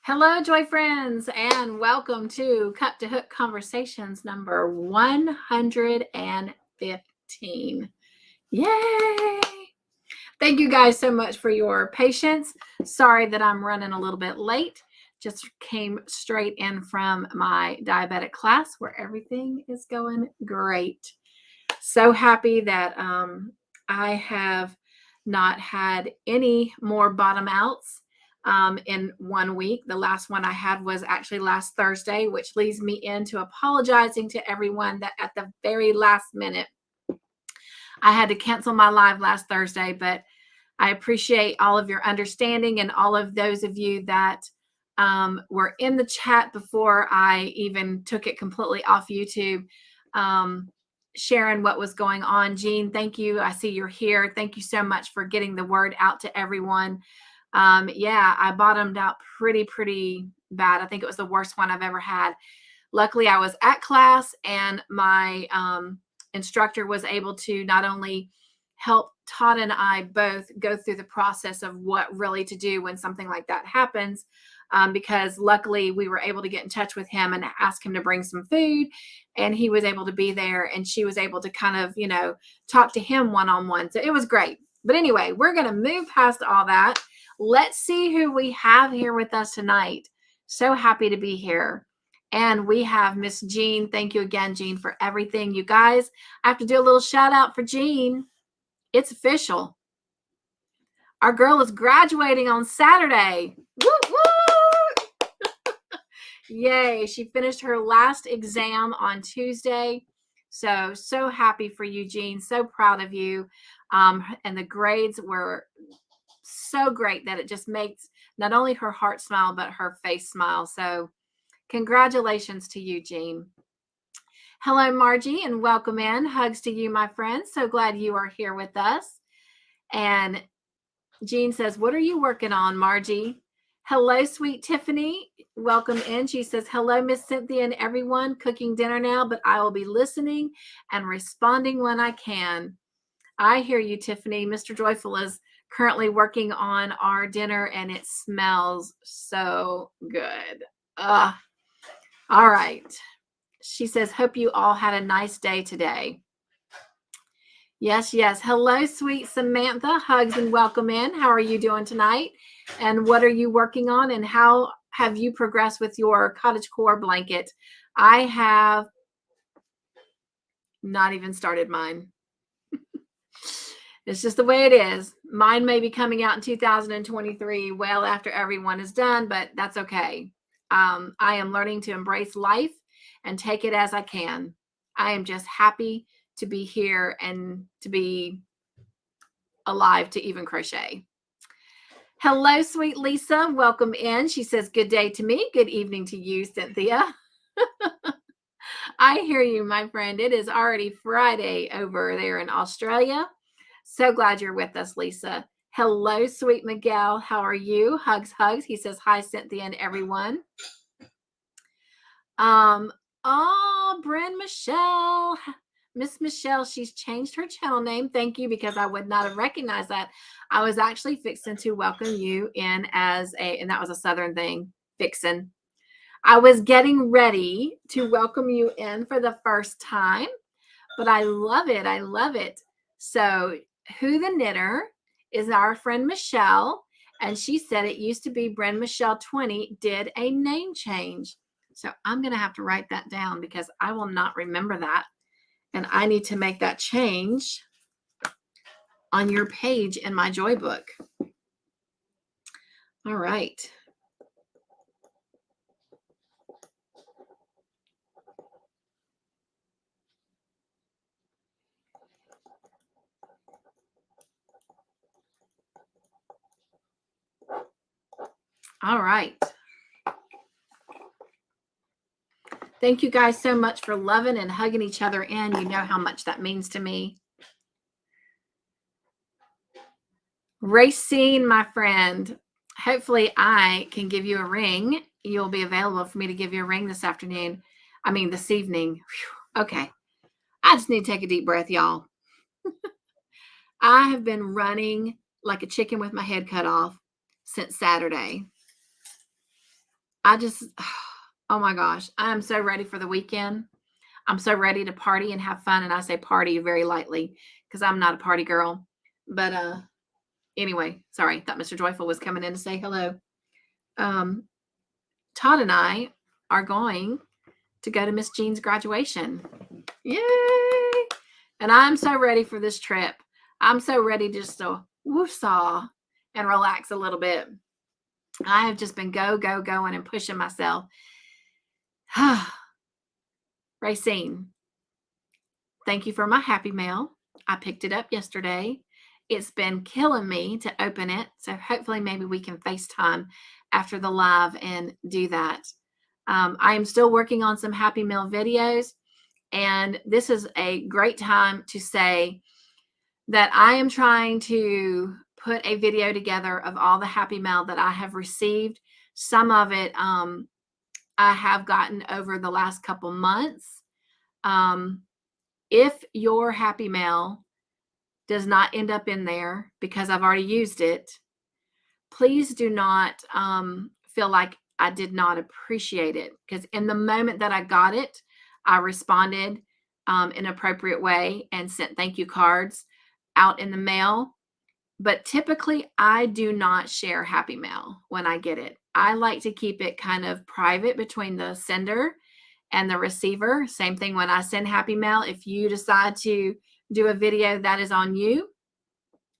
Hello, Joy Friends, and welcome to Cup2Hook Conversations number 115. Yay! Thank you guys so much for your patience. Sorry that I'm running a little bit late. Just came straight in from my diabetic class where everything is going great. So happy that I have not had any more bottom outs in 1 week. The last one I had was actually last Thursday, which leads me into apologizing to everyone that at the very last minute I had to cancel my live last Thursday, but I appreciate all of your understanding and all of those of you that were in the chat before I even took it completely off YouTube, sharing what was going on. Jean, thank you. I see you're here. Thank you so much for getting the word out to everyone. Yeah, I bottomed out pretty bad. I think it was the worst one I've ever had. Luckily, I was at class and my instructor was able to not only help Todd and I both go through the process of what really to do when something like that happens, because luckily we were able to get in touch with him and ask him to bring some food, and he was able to be there, and she was able to kind of, talk to him one-on-one. So it was great. But anyway, we're going to move past all that. Let's see who we have here with us tonight. So happy to be here. And we have Miss Jean. Thank you again, Jean, for everything. You guys, I have to do a little shout out for Jean. It's official. Our girl is graduating on Saturday. Woo, woo! Yay. She finished her last exam on Tuesday. So happy for you, Jean. So proud of you. And the grades were so great that it just makes not only her heart smile, but her face smile. So congratulations to you, Jean. Hello, Margie, and welcome in. Hugs to you, my friend. So glad you are here with us. And Jean says, what are you working on, Margie? Hello, sweet Tiffany. Welcome in. She says, hello, Miss Cynthia and everyone. Cooking dinner now, but I will be listening and responding when I can. I hear you, Tiffany. Mr. Joyful is currently working on our dinner, and it smells so good. All right. She says, hope you all had a nice day today. Yes. Hello, sweet Samantha. Hugs and welcome in. How are you doing tonight? And what are you working on? And how have you progressed with your cottagecore blanket? I have not even started mine. It's just the way it is. Mine may be coming out in 2023, well after everyone is done, but that's okay. I am learning to embrace life and take it as I can. I am just happy to be here and to be alive to even crochet. Hello, sweet Lisa. Welcome in. She says, good day to me. Good evening to you, Cynthia. I hear you, my friend. It is already Friday over there in Australia. So glad you're with us, Lisa. Hello, sweet Miguel. How are you? Hugs. He says, hi, Cynthia and everyone. Bryn Michelle. Miss Michelle, she's changed her channel name. Thank you, because I would not have recognized that. I was actually fixing to welcome you in and that was a Southern thing, fixing. I was getting ready to welcome you in for the first time, but I love it. So Who the Knitter is our friend Michelle, and she said it used to be Bryn Michelle 20 did a name change. So I'm going to have to write that down because I will not remember that. And I need to make that change on your page in my Joy book. All right. All right. Thank you guys so much for loving and hugging each other in. You know how much that means to me. Racine, my friend, hopefully I can give you a ring. You'll be available for me to give you a ring this evening. Whew. Okay. I just need to take a deep breath, y'all. I have been running like a chicken with my head cut off since Saturday. I just, oh my gosh, I am so ready for the weekend. I'm so ready to party and have fun. And I say party very lightly because I'm not a party girl. But anyway, sorry, thought Mr. Joyful was coming in to say hello. Um, Todd and I are going to go to Miss Jean's graduation. Yay! And I'm so ready for this trip. I'm so ready just to woosah and relax a little bit. I have just been going and pushing myself. Racine, thank you for my Happy Mail. I picked it up yesterday. It's been killing me to open it. So hopefully maybe we can FaceTime after the live and do that. I am still working on some Happy Mail videos. And this is a great time to say that I am trying to put a video together of all the Happy Mail that I have received. Some of it I have gotten over the last couple months. If your Happy Mail does not end up in there because I've already used it, please do not feel like I did not appreciate it, because in the moment that I got it, I responded in an appropriate way and sent thank you cards out in the mail. But typically, I do not share Happy Mail when I get it. I like to keep it kind of private between the sender and the receiver. Same thing when I send Happy Mail. If you decide to do a video, that is on you.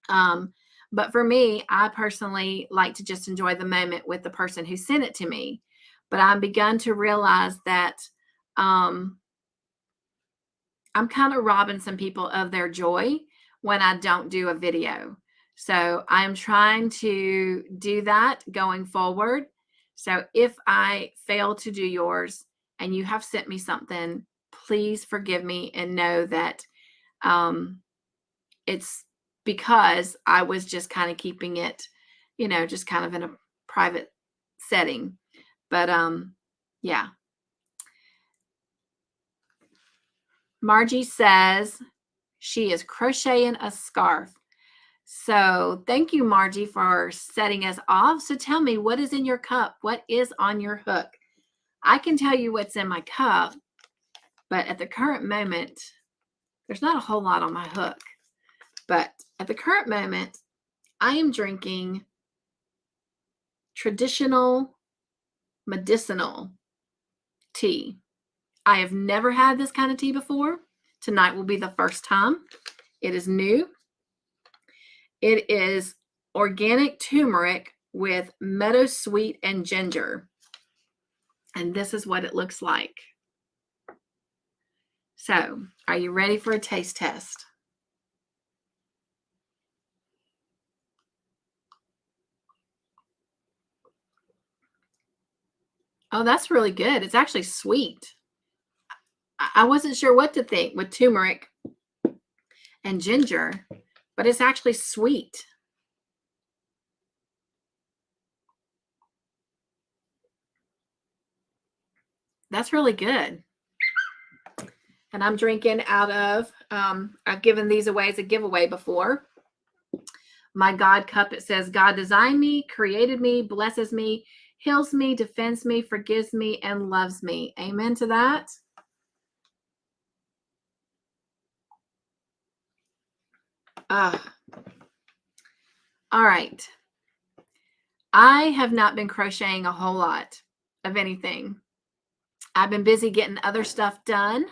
But for me, I personally like to just enjoy the moment with the person who sent it to me. But I've begun to realize that I'm kind of robbing some people of their joy when I don't do a video. So I'm trying to do that going forward. So if I fail to do yours and you have sent me something, please forgive me and know that it's because I was just kind of keeping it, just kind of in a private setting. But yeah. Margie says she is crocheting a scarf. So thank you, Margie, for setting us off. So tell me, what is in your cup? What is on your hook? I can tell you what's in my cup, but at the current moment, there's not a whole lot on my hook. But at the current moment, I am drinking traditional medicinal tea. I have never had this kind of tea before. Tonight will be the first time. It is new. It is organic turmeric with meadow sweet and ginger. And this is what it looks like. So, are you ready for a taste test? Oh, that's really good. It's actually sweet. I wasn't sure what to think with turmeric and ginger, but it's actually sweet. That's really good. And I'm drinking out of, I've given these away as a giveaway before. My God cup, it says, God designed me, created me, blesses me, heals me, defends me, forgives me, and loves me. Amen to that. All right. I have not been crocheting a whole lot of anything. I've been busy getting other stuff done.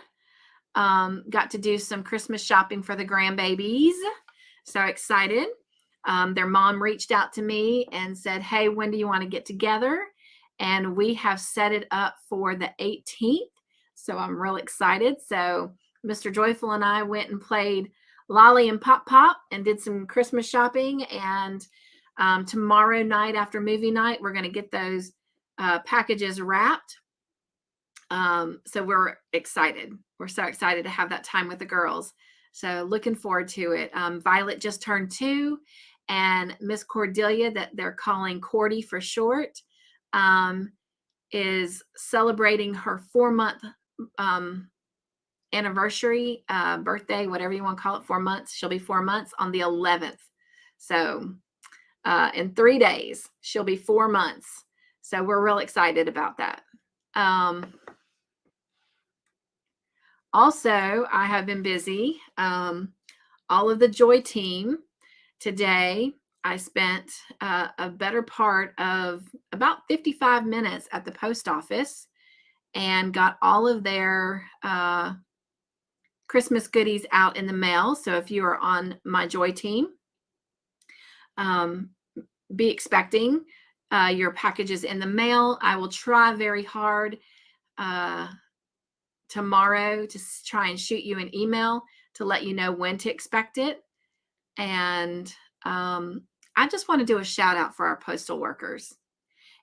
Got to do some Christmas shopping for the grandbabies. So excited. Their mom reached out to me and said, hey, when do you want to get together? And we have set it up for the 18th. So I'm real excited. So Mr. Joyful and I went and played Lolly and Pop Pop and did some Christmas shopping. And tomorrow night after movie night, we're going to get those packages wrapped. So we're excited. We're so excited to have that time with the girls. So looking forward to it. Violet just turned 2, and Miss Cordelia, that they're calling Cordy for short, is celebrating her 4-month anniversary, birthday, whatever you want to call it, 4 months. She'll be 4 months on the 11th. So in 3 days, she'll be 4 months. So we're real excited about that. Also, I have been busy. All of the Joy team today, I spent a better part of about 55 minutes at the post office and got all of their Christmas goodies out in the mail. So if you are on my Joy team, be expecting your packages in the mail. I will try very hard tomorrow to try and shoot you an email to let you know when to expect it. And I just want to do a shout out for our postal workers.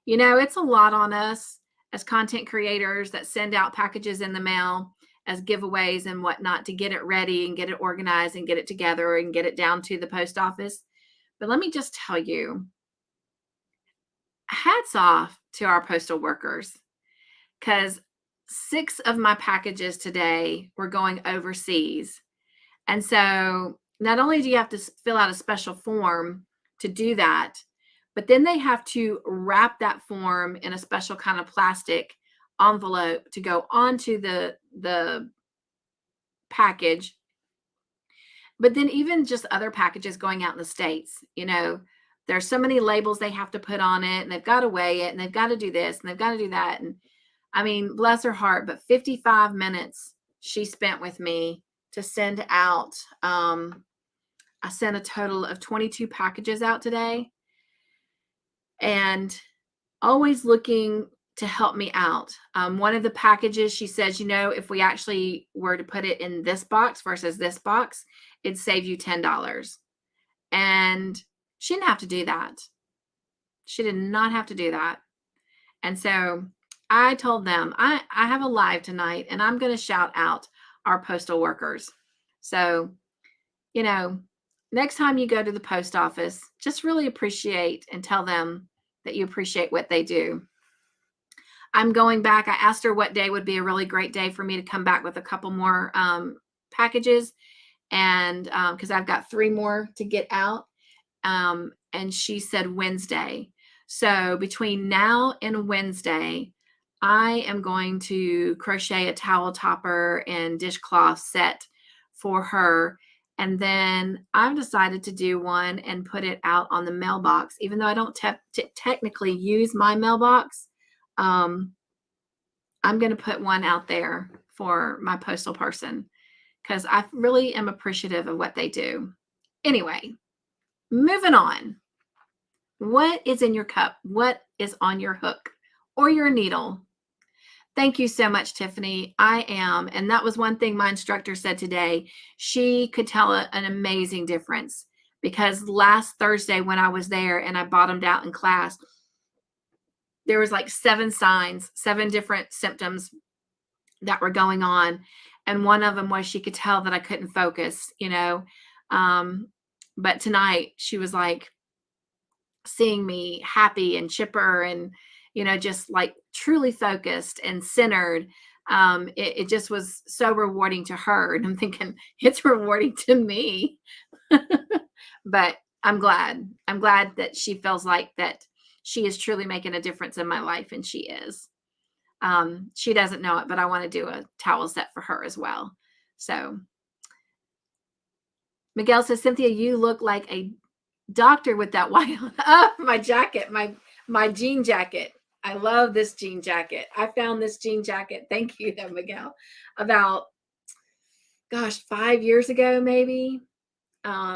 You know, it's a lot on us as content creators that send out packages in the mail as giveaways and whatnot to get it ready and get it organized and get it together and get it down to the post office. But let me just tell you, hats off to our postal workers, because 6 of my packages today were going overseas. And so not only do you have to fill out a special form to do that, but then they have to wrap that form in a special kind of plastic envelope to go onto the package. But then even just other packages going out in the States, you know, there's so many labels they have to put on it, and they've got to weigh it, and they've got to do this, and they've got to do that. And I mean, bless her heart, but 55 minutes she spent with me to send out. I sent a total of 22 packages out today, and always looking to help me out. One of the packages, she says, you know, if we actually were to put it in this box versus this box, it'd save you $10. And she didn't have to do that. She did not have to do that. And so I told them, I have a live tonight, and I'm going to shout out our postal workers. So, you know, next time you go to the post office, just really appreciate and tell them that you appreciate what they do. I'm going back. I asked her what day would be a really great day for me to come back with a couple more packages. And because I've got 3 more to get out. And she said Wednesday. So between now and Wednesday, I am going to crochet a towel topper and dishcloth set for her. And then I've decided to do one and put it out on the mailbox, even though I don't technically use my mailbox. I'm going to put one out there for my postal person because I really am appreciative of what they do. Anyway, moving on. What is in your cup? What is on your hook or your needle? Thank you so much, Tiffany. I am. And that was one thing my instructor said today. She could tell an amazing difference because last Thursday when I was there and I bottomed out in class, there was like 7 signs, 7 different symptoms that were going on. And one of them was she could tell that I couldn't focus, you know. But tonight she was like seeing me happy and chipper and, you know, just like truly focused and centered. It just was so rewarding to her. And I'm thinking it's rewarding to me. But I'm glad that she feels like that she is truly making a difference in my life. And she is. She doesn't know it, but I want to do a towel set for her as well. So Miguel says, Cynthia, you look like a doctor with that white on. Oh, my jacket, my jean jacket. I love this jean jacket. I found this jean jacket. Thank you, though, Miguel. About, 5 years ago, maybe, at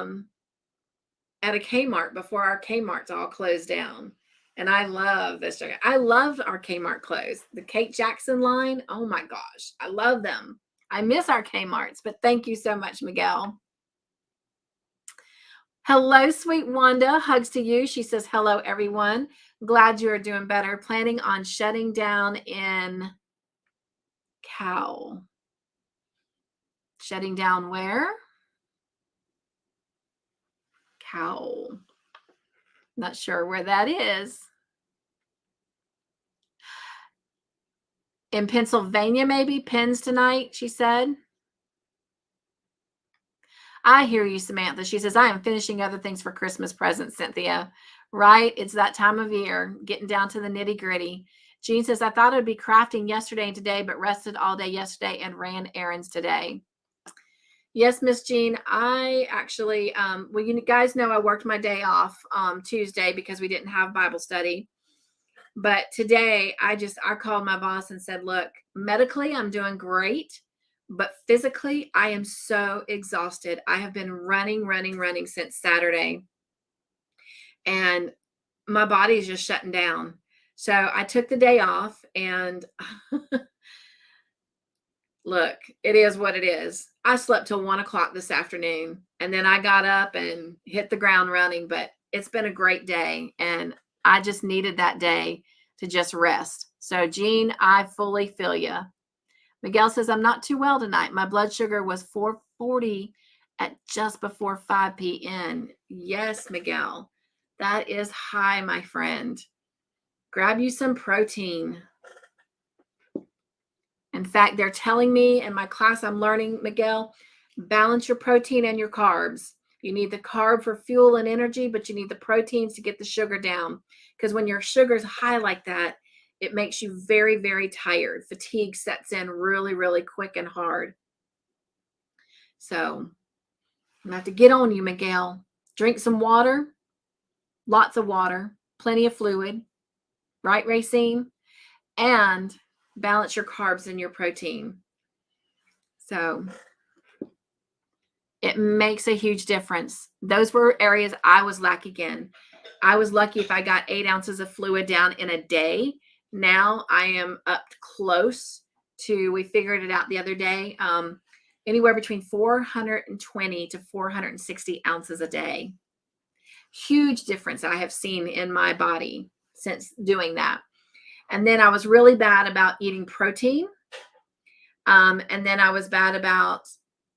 a Kmart before our Kmart's all closed down. And I love this jacket. I love our Kmart clothes. The Kate Jackson line. Oh my gosh. I love them. I miss our Kmart's, but thank you so much, Miguel. Hello, sweet Wanda. Hugs to you. She says, hello, everyone. Glad you are doing better. Planning on shutting down in Cow. Shutting down where? Cow. Not sure where that is. In Pennsylvania, maybe? Pens tonight, she said. I hear you, Samantha. She says, I am finishing other things for Christmas presents, Cynthia. Right? It's that time of year, getting down to the nitty gritty. Jean says, I thought I'd be crafting yesterday and today, but rested all day yesterday and ran errands today. Yes, Miss Jean, I actually, well, you guys know I worked my day off Tuesday because we didn't have Bible study. But today I called my boss and said, look, medically, I'm doing great, but physically, I am so exhausted. I have been running since Saturday, and my body is just shutting down. So I took the day off, and look, it is what it is. I slept till 1 o'clock this afternoon, and then I got up and hit the ground running, but it's been a great day, and I just needed that day to just rest. So Jean, I fully feel you. Miguel says, I'm not too well tonight. My blood sugar was 440 at just before 5 p.m. Yes, Miguel, that is high, my friend. Grab you some protein. In fact, they're telling me in my class I'm learning, Miguel, balance your protein and your carbs. You need the carb for fuel and energy, but you need the proteins to get the sugar down. Because when your sugar's high like that, it makes you very, very tired. Fatigue sets in really, really quick and hard. So I'm going to have to get on you, Miguel. Drink some water, lots of water, plenty of fluid. Right, Racine? And balance your carbs and your protein. So it makes a huge difference. Those were areas I was lacking in. I was lucky if I got 8 ounces of fluid down in a day. Now I am up close to, we figured it out the other day, anywhere between 420 to 460 ounces a day. Huge difference I have seen in my body since doing that. And then I was really bad about eating protein. And then I was bad about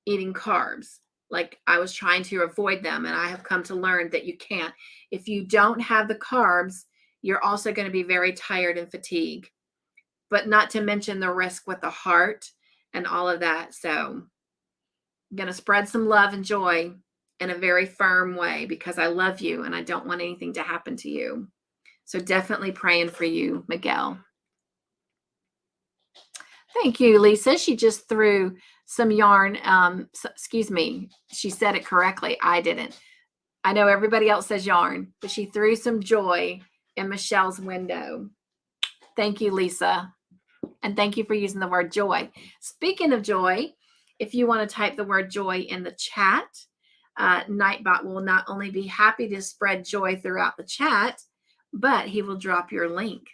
eating carbs. Like I was trying to avoid them. And I have come to learn that you can't. If you don't have the carbs, you're also going to be very tired and fatigued. But not to mention the risk with the heart and all of that. So I'm going to spread some love and joy in a very firm way because I love you and I don't want anything to happen to you. So definitely praying for you, Miguel. Thank you, Lisa. She just threw some yarn. Excuse me. She said it correctly. I didn't. I know everybody else says yarn, but she threw some joy in Michelle's window. Thank you, Lisa. And thank you for using the word joy. Speaking of joy, if you want to type the word joy in the chat, Nightbot will not only be happy to spread joy throughout the chat, but he will drop your link.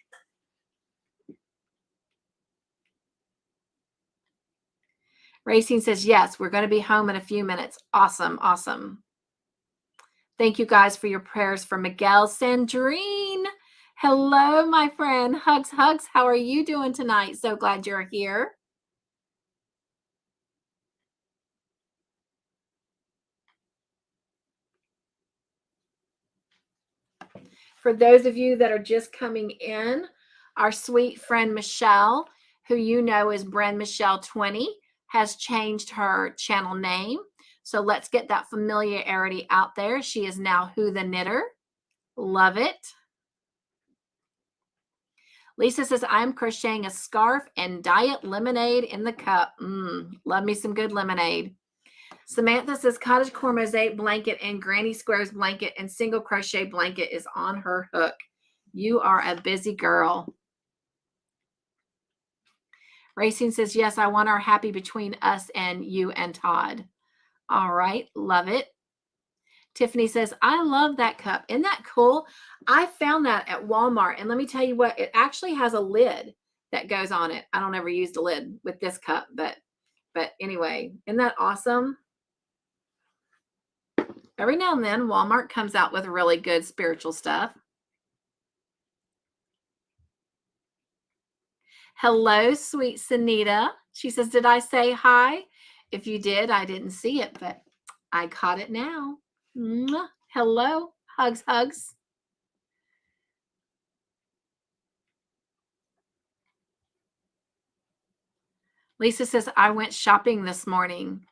Racing says, yes, we're going to be home in a few minutes. Awesome. Awesome. Thank you guys for your prayers for Miguel. Sandrine. Hello, my friend. Hugs, hugs. How are you doing tonight? So glad you're here. For those of you that are just coming in, our sweet friend Michelle, who you know is Bren Michelle 20, has changed her channel name. So let's get that familiarity out there. She is now Who the Knitter. Love it. Lisa says, I'm crocheting a scarf and diet lemonade in the cup. Love me some good lemonade. Samantha says, cottage core mosaic blanket and granny squares blanket and single crochet blanket is on her hook. You are a busy girl. Racing says, yes, I want our happy between us and you and Todd. All right. Love it. Tiffany says, I love that cup. Isn't that cool? I found that at Walmart. And let me tell you what, it actually has a lid that goes on it. I don't ever use the lid with this cup, but anyway, isn't that awesome? Every now and then, Walmart comes out with really good spiritual stuff. Hello, sweet Sunita. She says, did I say hi? If you did, I didn't see it, but I caught it now. Mwah. Hello. Hugs, hugs. Lisa says, I went shopping this morning.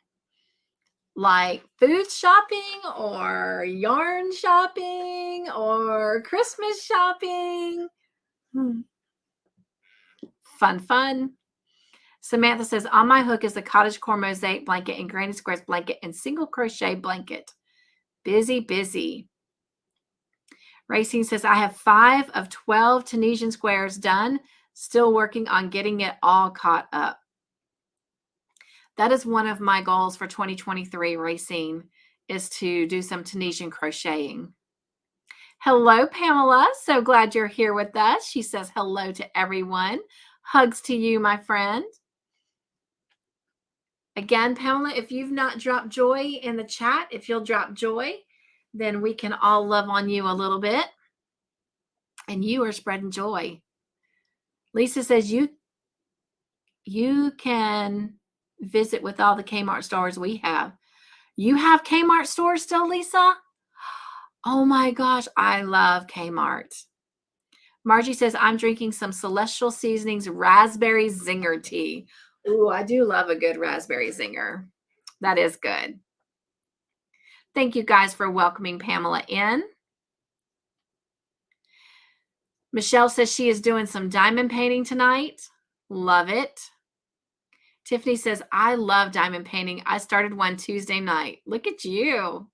like food shopping or yarn shopping or Christmas shopping. Fun, fun. Samantha says, on my hook is the cottage core mosaic blanket and granny squares blanket and single crochet blanket. Busy, busy. Racine says, I have 5 of 12 Tunisian squares done. Still working on getting it all caught up. That is one of my goals for 2023, Racine, is to do some Tunisian crocheting. Hello, Pamela. So glad you're here with us. She says hello to everyone. Hugs to you, my friend. Again, Pamela, if you've not dropped joy in the chat, if you'll drop joy, then we can all love on you a little bit. And you are spreading joy. Lisa says you can visit with all the Kmart stores we have. You have Kmart stores still, Lisa? Oh my gosh, I love Kmart. Margie says, I'm drinking some Celestial Seasonings Raspberry Zinger tea. Ooh, I do love a good raspberry zinger. That is good. Thank you guys for welcoming Pamela in. Michelle says she is doing some diamond painting tonight. Love it. Tiffany says, I love diamond painting. I started one Tuesday night. Look at you.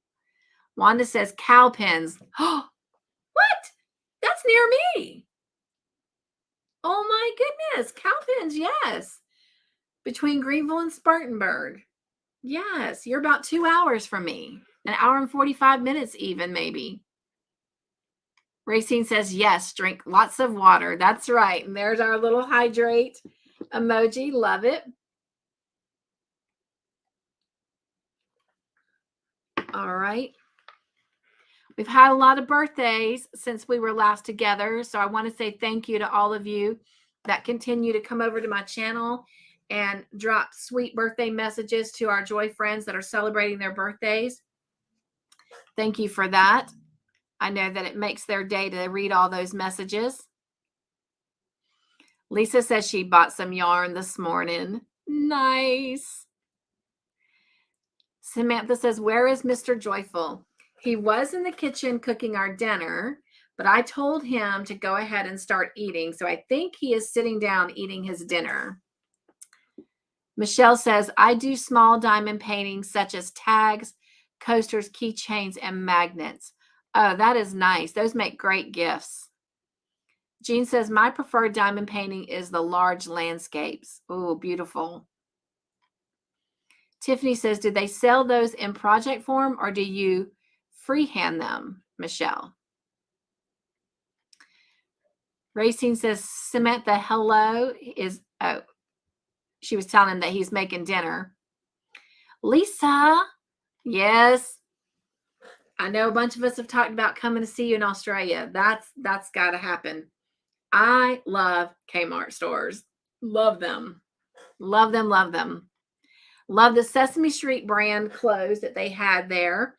Wanda says, cow pens. Oh, what? That's near me. Oh my goodness. Cow pens, yes. Between Greenville and Spartanburg. Yes, you're about 2 hours from me. An hour and 45 minutes even, maybe. Racine says, yes, drink lots of water. That's right. And there's our little hydrate emoji. Love it. All right. We've had a lot of birthdays since we were last together. So I want to say thank you to all of you that continue to come over to my channel and drop sweet birthday messages to our Joy friends that are celebrating their birthdays. Thank you for that. I know that it makes their day to read all those messages. Lisa says she bought some yarn this morning. Nice. Samantha says, where is Mr. Joyful? He was in the kitchen cooking our dinner, but I told him to go ahead and start eating. So I think he is sitting down eating his dinner. Michelle says, I do small diamond paintings such as tags, coasters, keychains, and magnets. Oh, that is nice. Those make great gifts. Jean says, my preferred diamond painting is the large landscapes. Oh, beautiful. Tiffany says, do they sell those in project form or do you freehand them, Michelle? Racine says, Samantha, hello is, oh, she was telling him that he's making dinner. Lisa, yes. I know a bunch of us have talked about coming to see you in Australia. That's got to happen. I love Kmart stores. Love them. Love them, love them. Love the Sesame Street brand clothes that they had there.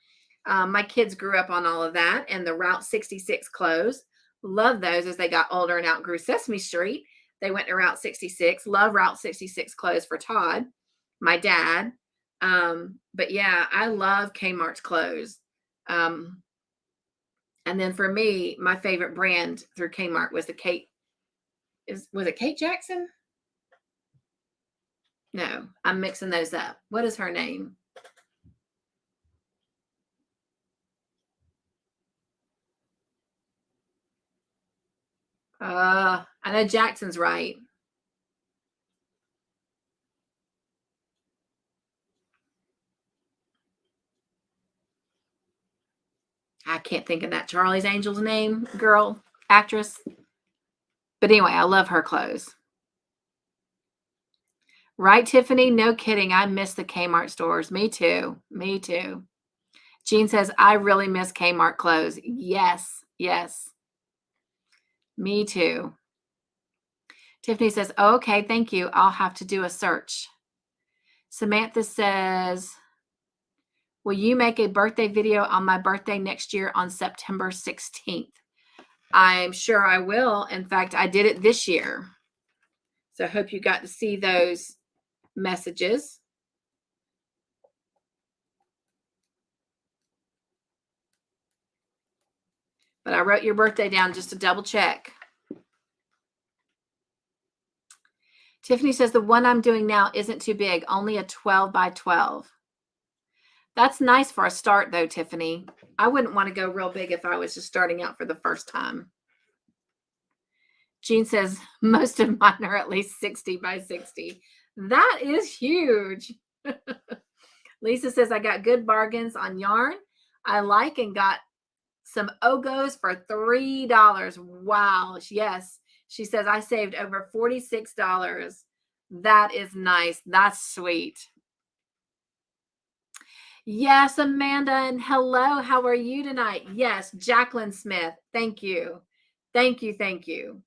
My kids grew up on all of that and the Route 66 clothes. Love those as they got older and outgrew Sesame Street. They went to Route 66. Love Route 66 clothes for Todd, my dad. But yeah, I love Kmart's clothes. And then for me, my favorite brand through Kmart was the Kate. Was it Kate Jackson? No, I'm mixing those up. What is her name? I know Jackson's right. I can't think of that Charlie's Angel's name, girl, actress. But anyway, I love her clothes. Right, Tiffany? No kidding. I miss the Kmart stores. Me too. Me too. Jean says, I really miss Kmart clothes. Yes. Yes. Me too. Tiffany says, oh, okay, thank you. I'll have to do a search. Samantha says, will you make a birthday video on my birthday next year on September 16th? I'm sure I will. In fact, I did it this year. So I hope you got to see those messages. but I wrote your birthday down just to double check. Tiffany says the one I'm doing now isn't too big, only a 12 by 12. That's nice for a start though, Tiffany. I wouldn't want to go real big if I was just starting out for the first time. Jean says most of mine are at least 60 by 60. That is huge. Lisa says I got good bargains on yarn I like and got some Ogos for $3. Wow. Yes. She says I saved over $46. That is nice. That's sweet. Yes, Amanda, and hello. How are you tonight? Yes, Jacqueline Smith. Thank you. Thank you. Thank you.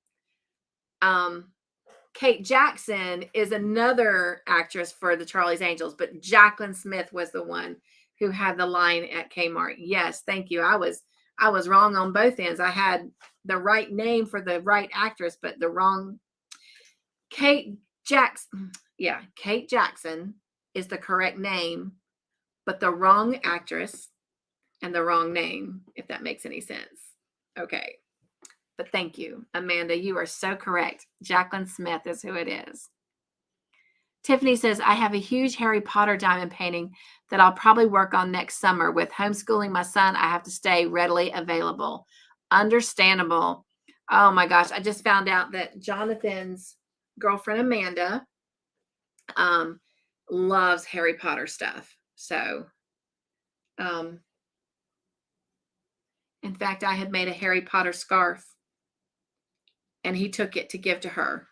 Kate Jackson is another actress for the Charlie's Angels, but Jacqueline Smith was the one who had the line at Kmart. Yes, thank you. I was wrong on both ends. I had the right name for the right actress, but the wrong. Kate Jackson. Yeah, Kate Jackson is the correct name, but the wrong actress and the wrong name, if that makes any sense. Okay. But thank you, Amanda. You are so correct. Jacqueline Smith is who it is. Tiffany says, I have a huge Harry Potter diamond painting that I'll probably work on next summer. With homeschooling my son, I have to stay readily available. Understandable. Oh my gosh. I just found out that Jonathan's girlfriend, Amanda, loves Harry Potter stuff. So, in fact, I had made a Harry Potter scarf and he took it to give to her.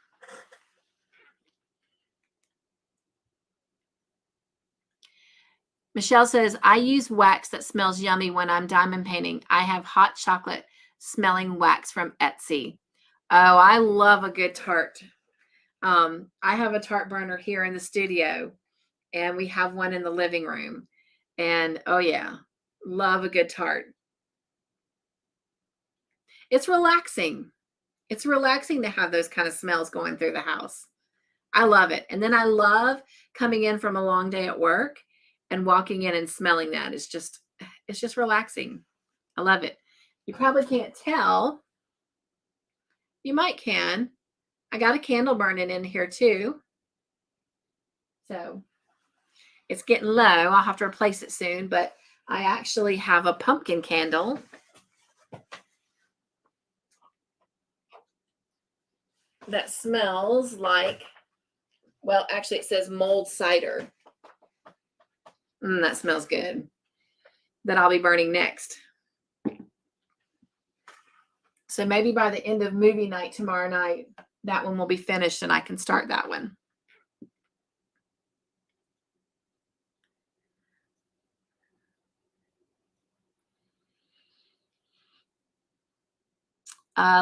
Michelle says, I use wax that smells yummy when I'm diamond painting. I have hot chocolate smelling wax from Etsy. Oh, I love a good tart. I have a tart burner here in the studio and we have one in the living room. And oh yeah, love a good tart. It's relaxing. It's relaxing to have those kind of smells going through the house. I love it. And then I love coming in from a long day at work and walking in and smelling that. It's just relaxing. I love it. You probably can't tell. You might can. I got a candle burning in here too. So it's getting low. I'll have to replace it soon, but I actually have a pumpkin candle. That smells like, well, actually it says mold cider. That smells good. That I'll be burning next. So maybe by the end of movie night tomorrow night, that one will be finished and I can start that one.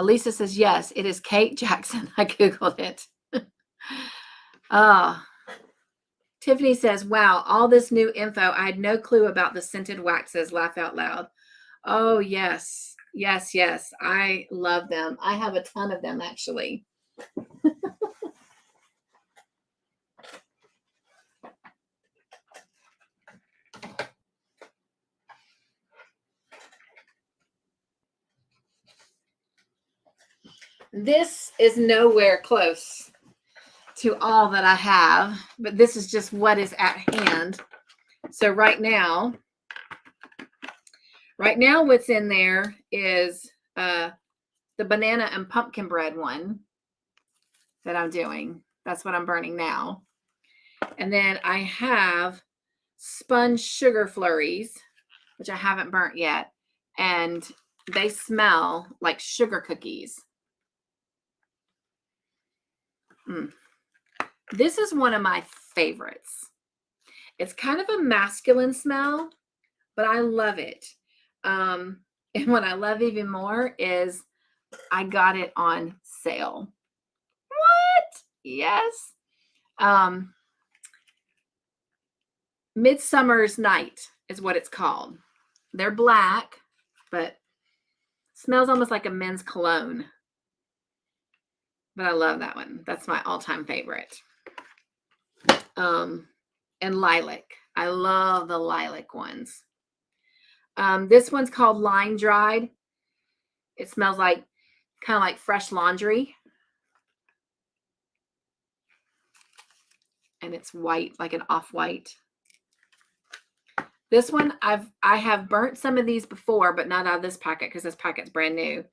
Lisa says, yes, it is Kate Jackson. I Googled it. Tiffany says, wow, all this new info. I had no clue about the scented waxes. Laugh out loud. Oh, yes. Yes, yes. I love them. I have a ton of them, actually. This is nowhere close to all that I have, but this is just what is at hand. So right now what's in there is the banana and pumpkin bread one that I'm doing. That's what I'm burning now. And then I have sponge sugar flurries, which I haven't burnt yet. And they smell like sugar cookies. This is one of my favorites. It's kind of a masculine smell, but I love it. And what I love even more is I got it on sale. What? Yes. Midsummer's Night is what it's called. They're black, but smells almost like a men's cologne. But I love that one. That's my all-time favorite. And lilac. I love the lilac ones. This one's called Line Dried. It smells like kind of like fresh laundry. And it's white, like an off-white. This one, I have burnt some of these before, but not out of this packet because this packet's brand new.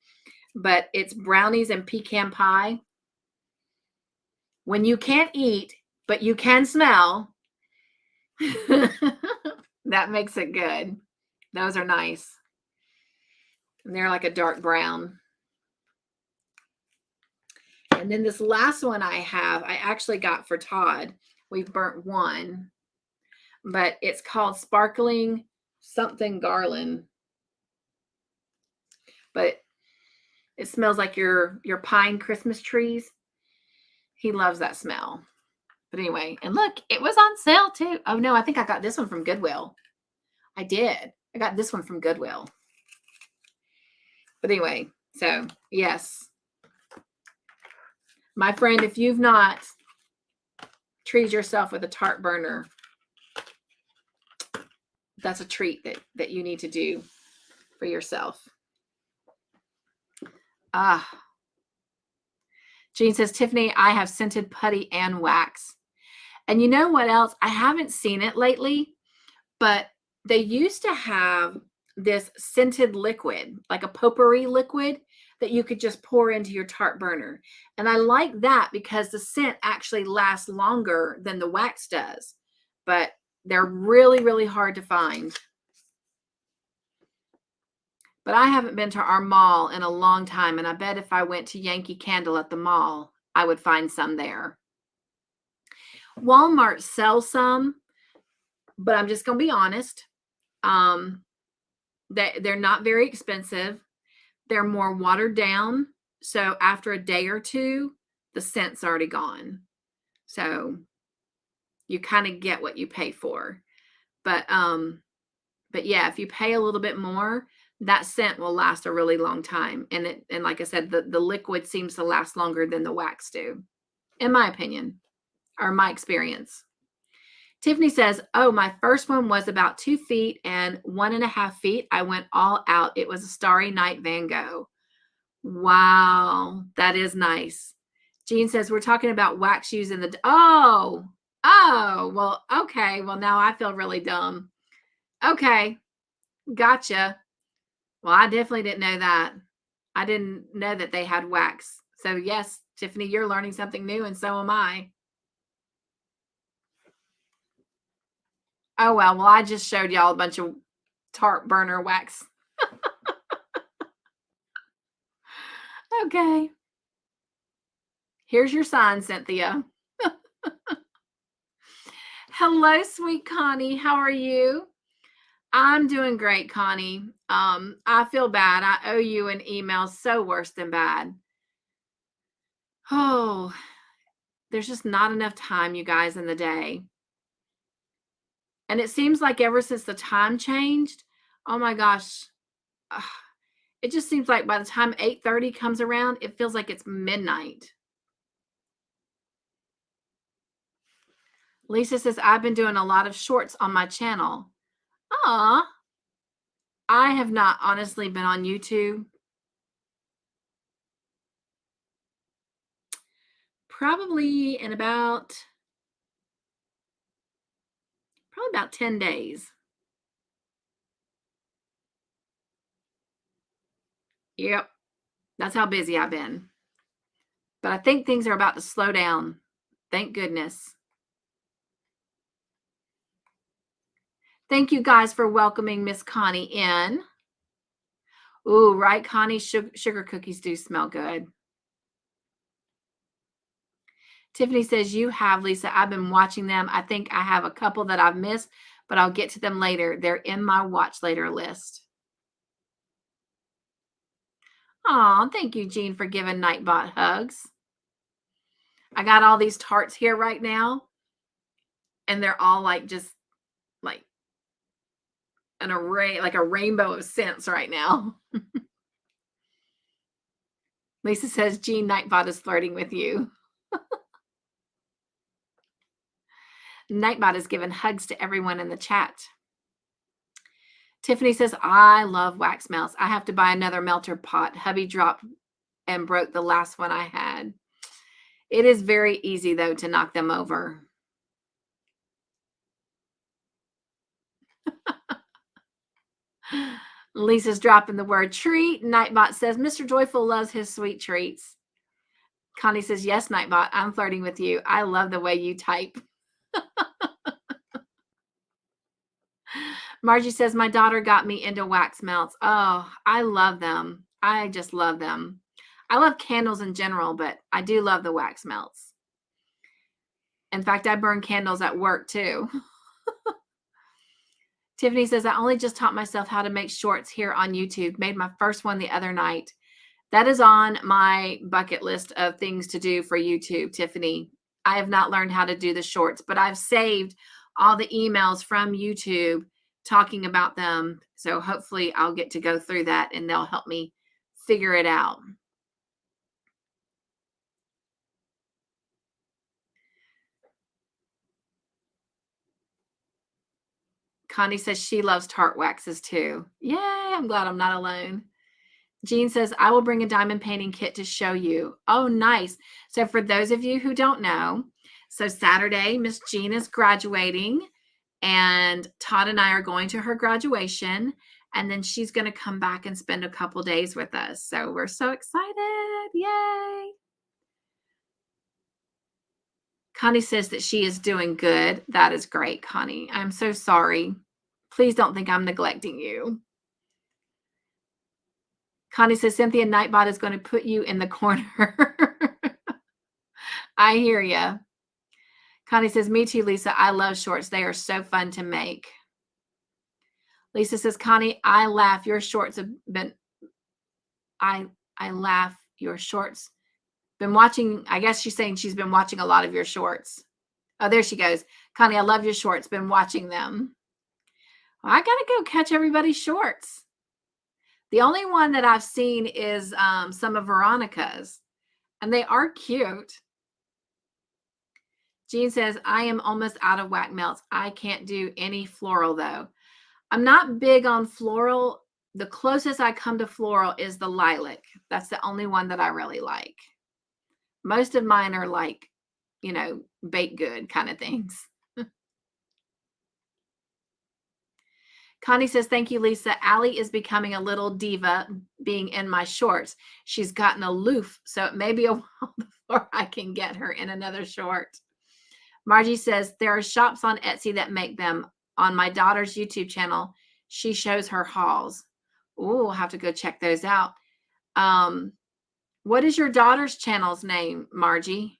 But it's brownies and pecan pie. When you can't eat, but you can smell, that makes it good. Those are nice. And they're like a dark brown. And then this last one I actually got for Todd. We've burnt one, but it's called Sparkling Something Garland. But it smells like your pine Christmas trees. He loves that smell. But anyway, and look, it was on sale too. Oh no, I think I got this one from Goodwill. I did. I got this one from Goodwill. But anyway, so yes. My friend, if you've not treated yourself with a tart burner, that's a treat that you need to do for yourself. Jean says, Tiffany, I have scented putty and wax. And you know what else? I haven't seen it lately, but they used to have this scented liquid, like a potpourri liquid that you could just pour into your tart burner. And I like that because the scent actually lasts longer than the wax does. But they're really, really hard to find. But I haven't been to our mall in a long time, and I bet if I went to Yankee Candle at the mall, I would find some there. Walmart sells some, but I'm just going to be honest. They're not very expensive. They're more watered down. So after a day or two, the scent's already gone. So you kind of get what you pay for. But yeah, if you pay a little bit more, that scent will last a really long time. And like I said, the liquid seems to last longer than the wax do, in my opinion, or my experience. Tiffany says, oh, my first one was about 2 feet and 1.5 feet. I went all out. It was a Starry Night Van Gogh. Wow, that is nice. Jean says, we're talking about wax using the, oh, well, okay. Well, now I feel really dumb. Okay, gotcha. Well, I definitely didn't know that. I didn't know that they had wax. So yes, Tiffany, you're learning something new, and so am I. Oh, well, I just showed y'all a bunch of tart burner wax. Okay. Here's your sign, Cynthia. Hello, sweet Connie. How are you? I'm doing great, Connie. I feel bad. I owe you an email. So worse than bad. Oh, there's just not enough time, you guys, in the day. And it seems like ever since the time changed, oh my gosh, it just seems like by the time 8:30 comes around, it feels like it's midnight. Lisa says, I've been doing a lot of shorts on my channel. Aw. I have not honestly been on YouTube. Probably about 10 days. Yep. That's how busy I've been. But I think things are about to slow down. Thank goodness. Thank you guys for welcoming Miss Connie in. Ooh, right, Connie? Sugar cookies do smell good. Tiffany says, you have, Lisa. I've been watching them. I think I have a couple that I've missed, but I'll get to them later. They're in my watch later list. Oh, thank you, Jean, for giving Nightbot hugs. I got all these tarts here right now, and they're all like just like an array, like a rainbow of scents right now. Lisa says, Jean, Nightbot is flirting with you. Nightbot is giving hugs to everyone in the chat. Tiffany says, I love wax melts. I have to buy another melter pot. Hubby dropped and broke the last one I had. It is very easy, though, to knock them over. Lisa's dropping the word treat. Nightbot says, Mr. Joyful loves his sweet treats. Connie says, yes, Nightbot, I'm flirting with you. I love the way you type. Margie says, my daughter got me into wax melts. Oh, I love them. I just love them. I love candles in general, but I do love the wax melts. In fact, I burn candles at work too. Tiffany says, I only just taught myself how to make shorts here on YouTube. Made my first one the other night. That is on my bucket list of things to do for YouTube, Tiffany. I have not learned how to do the shorts, but I've saved all the emails from YouTube talking about them. So hopefully I'll get to go through that and they'll help me figure it out. Connie says she loves tart waxes too. Yay, I'm glad I'm not alone. Jean says, I will bring a diamond painting kit to show you. Oh, nice. So for those of you who don't know, so Saturday, Miss Jean is graduating and Todd and I are going to her graduation. And then she's going to come back and spend a couple days with us. So we're so excited. Yay. Connie says that she is doing good. That is great, Connie. I'm so sorry. Please don't think I'm neglecting you. Connie says, Cynthia Nightbot is going to put you in the corner. I hear you. Connie says, me too, Lisa. I love shorts. They are so fun to make. Lisa says, Connie, I laugh. Your shorts have been, I laugh. Your shorts. Been watching, I guess she's saying she's been watching a lot of your shorts. Oh, there she goes. Connie, I love your shorts. Been watching them. Well, I got to go catch everybody's shorts. The only one that I've seen is some of Veronica's, and they are cute. Jean says, I am almost out of wax melts. I can't do any floral, though. I'm not big on floral. The closest I come to floral is the lilac. That's the only one that I really like. Most of mine are like, you know, baked good kind of things. Connie says, thank you, Lisa. Allie is becoming a little diva being in my shorts. She's gotten aloof, so it may be a while before I can get her in another short. Margie says, there are shops on Etsy that make them. On my daughter's YouTube channel, she shows her hauls. Ooh, I'll have to go check those out. What is your daughter's channel's name, Margie?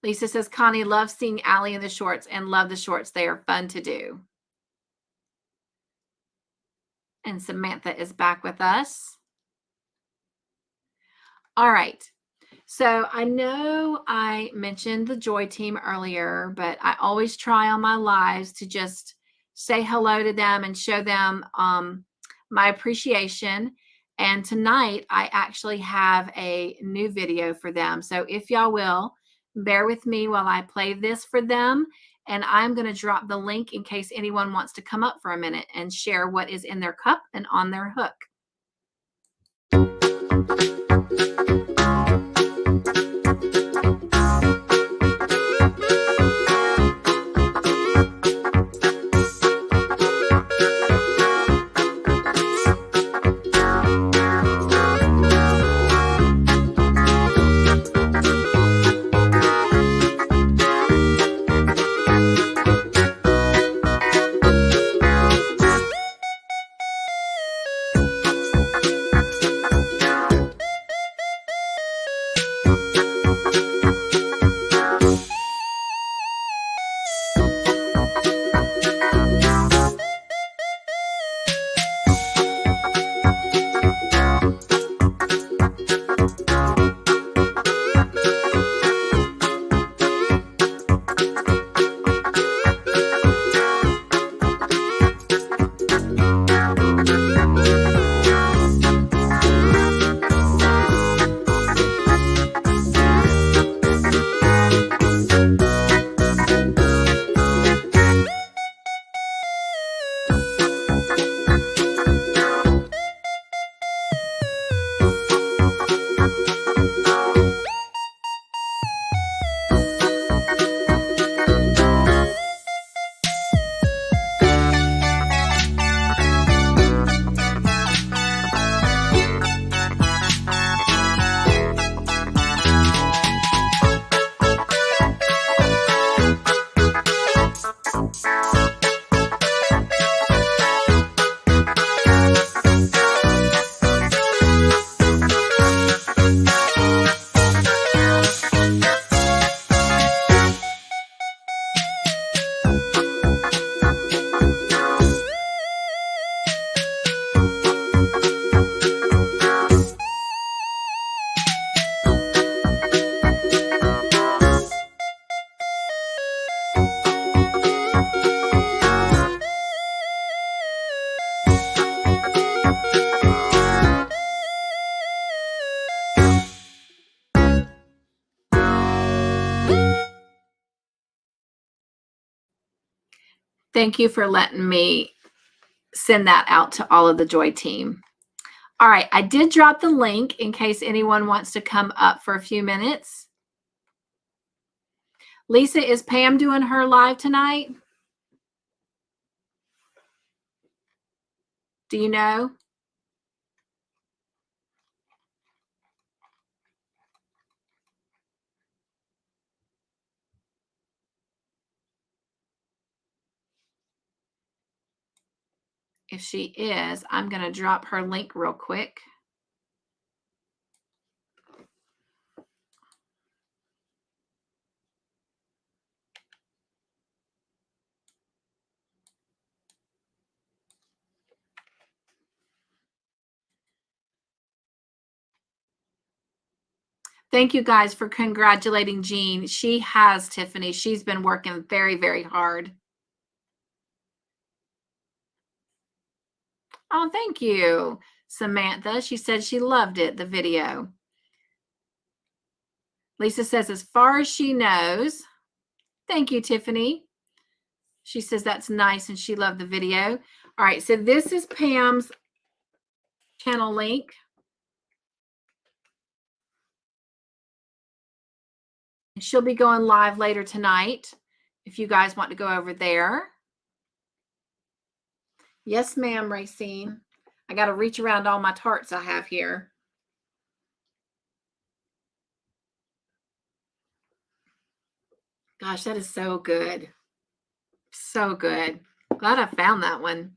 Lisa says, Connie loves seeing Allie in the shorts and love the shorts. They are fun to do. And Samantha is back with us. All right. So I know I mentioned the Joy team earlier, but I always try on my lives to just say hello to them and show them my appreciation. And tonight I actually have a new video for them. So if y'all will, bear with me while I play this for them. And I'm going to drop the link in case anyone wants to come up for a minute and share what is in their cup and on their hook. Thank you for letting me send that out to all of the Joy team. All right, I did drop the link in case anyone wants to come up for a few minutes. Lisa, is Pam doing her live tonight? Do you know? If she is, I'm going to drop her link real quick. Thank you guys for congratulating Jean. She has, Tiffany. She's been working very, very hard. Oh, thank you, Samantha. She said she loved it, the video. Lisa says, as far as she knows. Thank you, Tiffany. She says that's nice and she loved the video. All right, so this is Pam's channel link. She'll be going live later tonight if you guys want to go over there. Yes, ma'am, Racine. I got to reach around all my tarts I have here. Gosh, that is so good. So good. Glad I found that one.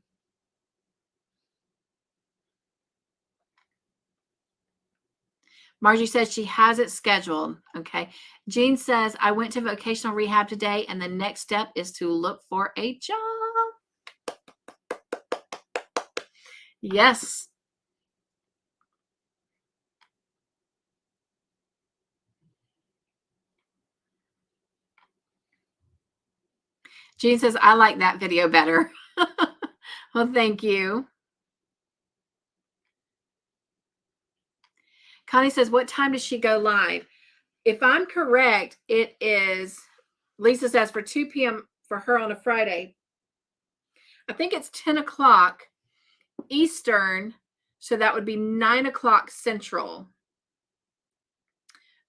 Margie says she has it scheduled. Okay. Jean says, I went to vocational rehab today, and the next step is to look for a job. Yes. Jean says, I like that video better. Well, thank you. Connie says, what time does she go live? If I'm correct, it is, Lisa says, for 2 p.m. for her on a Friday. I think it's 10 o'clock Eastern, so that would be 9 o'clock Central.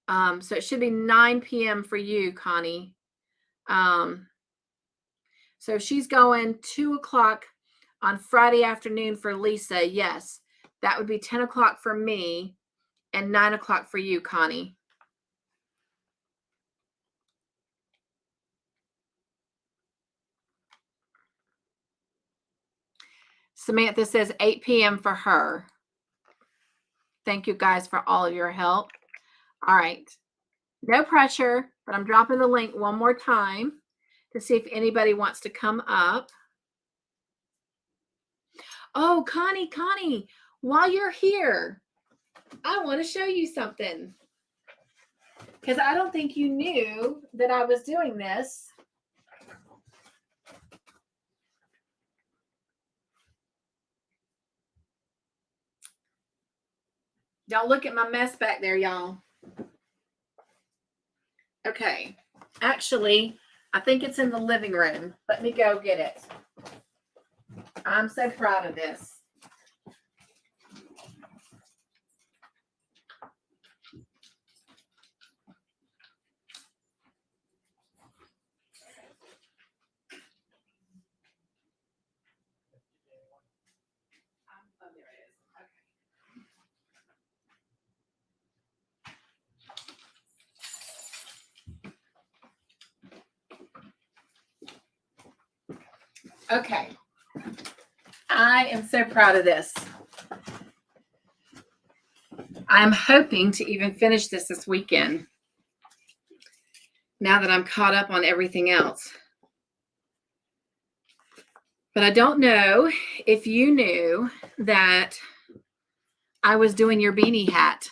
So it should be 9 p.m. for you, Connie. So she's going 2 o'clock on Friday afternoon for Lisa. Yes, that would be 10 o'clock for me and 9 o'clock for you, Connie. Samantha says 8 p.m. for her. Thank you guys for all of your help. All right. No pressure, but I'm dropping the link one more time to see if anybody wants to come up. Oh, Connie, while you're here, I want to show you something. Because I don't think you knew that I was doing this. Don't look at my mess back there, y'all. Okay. Actually, I think it's in the living room. Let me go get it. I'm so proud of this. Okay. I am so proud of this. I'm hoping to even finish this weekend, now that I'm caught up on everything else. But I don't know if you knew that I was doing your beanie hat.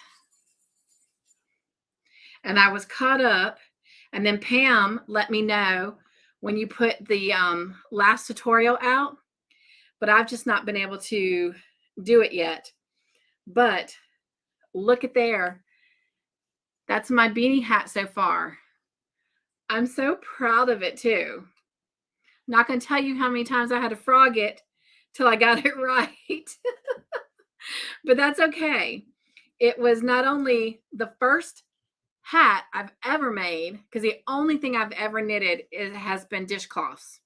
And I was caught up. And then Pam let me know when you put the last tutorial out. But I've just not been able to do it yet. But look at there. That's my beanie hat so far. I'm so proud of it too. Not going to tell you how many times I had to frog it till I got it right. But that's okay. It was not only the first hat I've ever made, because the only thing I've ever knitted has been dishcloths.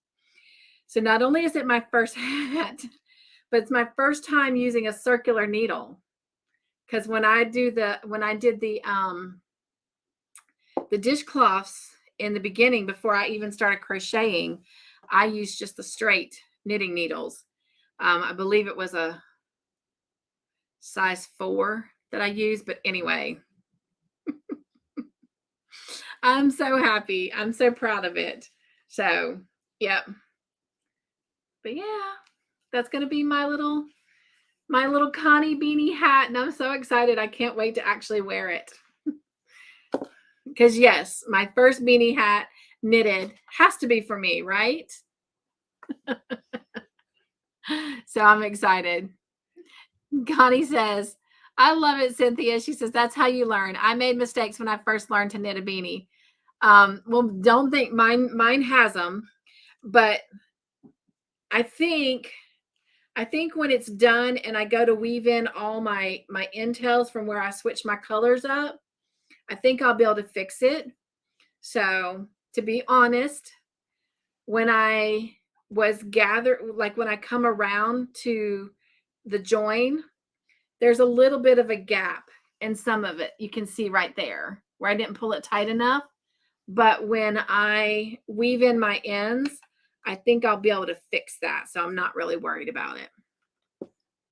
So not only is it my first hat, but it's my first time using a circular needle. Because when I did the dishcloths in the beginning, before I even started crocheting, I used just the straight knitting needles. I believe it was a size 4 that I used, but anyway, I'm so happy. I'm so proud of it. So, yep. But yeah, that's going to be my little Connie beanie hat, and I'm so excited. I can't wait to actually wear it. Because yes, my first beanie hat knitted has to be for me, right? So I'm excited. Connie says, I love it, Cynthia. She says, that's how you learn. I made mistakes when I first learned to knit a beanie. Well, don't think mine has them, but I think when it's done and I go to weave in all my intails from where I switch my colors up, I think I'll be able to fix it. So to be honest, when I was when I come around to the join, there's a little bit of a gap in some of it. You can see right there where I didn't pull it tight enough. But when I weave in my ends, I think I'll be able to fix that. So I'm not really worried about it.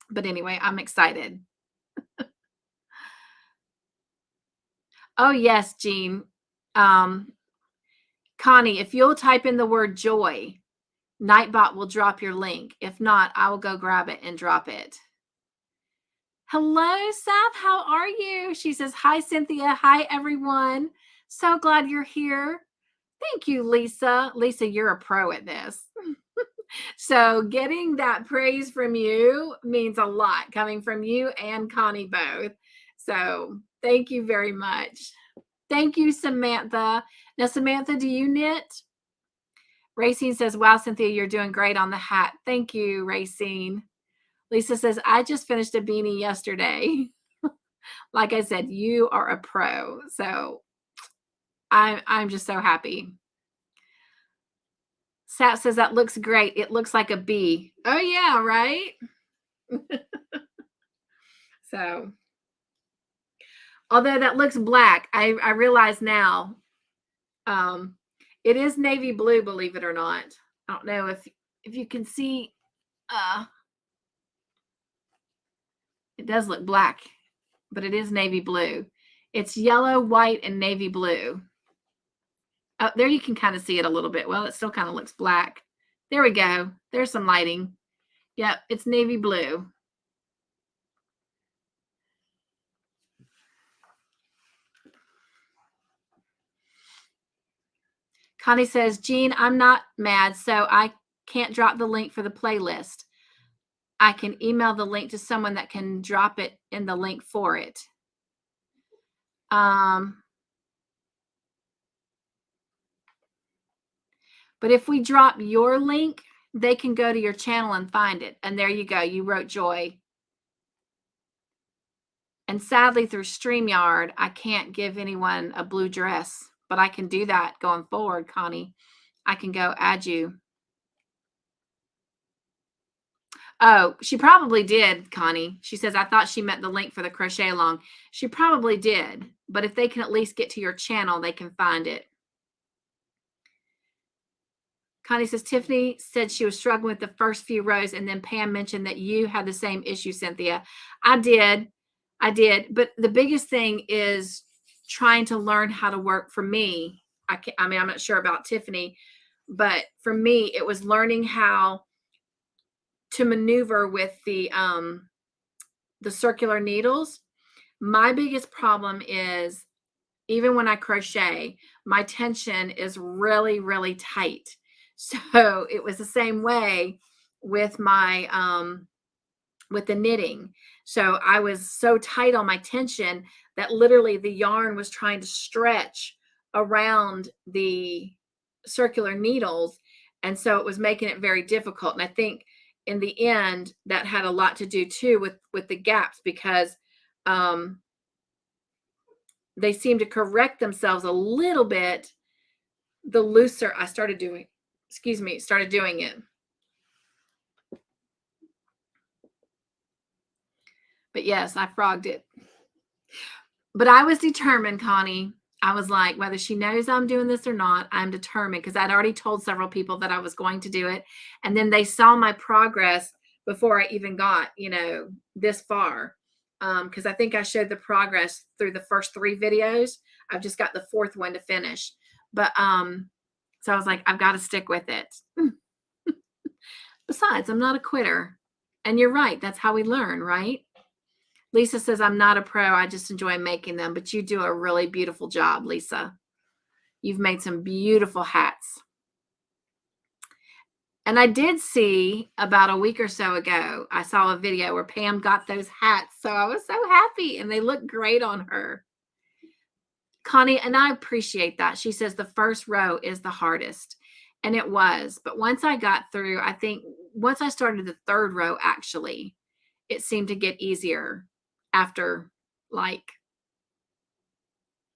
But anyway, I'm excited. Oh, yes, Jean. Connie, if you'll type in the word joy, Nightbot will drop your link. If not, I will go grab it and drop it. Hello, Seth. How are you? She says, hi, Cynthia. Hi, everyone. So glad you're here. Thank you, Lisa. Lisa, you're a pro at this. So getting that praise from you means a lot, coming from you and Connie both. So thank you very much. Thank you, Samantha. Now, Samantha, do you knit? Racine says, wow, Cynthia, you're doing great on the hat. Thank you, Racine. Lisa says, I just finished a beanie yesterday. Like I said, you are a pro. So I'm just so happy. Sat says, that looks great. It looks like a bee. Oh, yeah, right? So, although that looks black, I realize now it is navy blue, believe it or not. I don't know if you can see. It does look black, but it is navy blue. It's yellow, white, and navy blue. Oh, there you can kind of see it a little bit. Well, it still kind of looks black. There we go. There's some lighting. Yep, it's navy blue. Connie says, Jean, I'm not mad, so I can't drop the link for the playlist. I can email the link to someone that can drop it in the link for it. But if we drop your link, they can go to your channel and find it. And there you go. You wrote joy. And sadly, through StreamYard, I can't give anyone a blue dress, but I can do that going forward, Connie. I can go add you. Oh, she probably did, Connie. She says, I thought she meant the link for the crochet along. She probably did. But if they can at least get to your channel, they can find it. Connie says, Tiffany said she was struggling with the first few rows, and then Pam mentioned that you had the same issue, Cynthia. I did. But the biggest thing is trying to learn how to work for me. I'm not sure about Tiffany, but for me, it was learning how to maneuver with the circular needles. My biggest problem is, even when I crochet, my tension is really, really tight. So it was the same way with my with the knitting. So I was so tight on my tension that literally the yarn was trying to stretch around the circular needles, And so it was making it very difficult. And I think in the end, that had a lot to do too with the gaps, because they seem to correct themselves a little bit the looser I started doing it. But yes, I frogged it. But I was determined, Connie. I was like, whether she knows I'm doing this or not, I'm determined, because I'd already told several people that I was going to do it. And then they saw my progress before I even got, this far. Because I think I showed the progress through the first 3 videos. I've just got the 4th one to finish. But so I was like, I've got to stick with it. Besides, I'm not a quitter. And you're right. That's how we learn, right? Lisa says, I'm not a pro. I just enjoy making them. But you do a really beautiful job, Lisa. You've made some beautiful hats. And I did see about a week or so ago, I saw a video where Pam got those hats. So I was so happy, and they look great on her. Connie, and I appreciate that. She says the first row is the hardest. And it was. But once I got through, I think once I started the 3rd row, actually, it seemed to get easier after like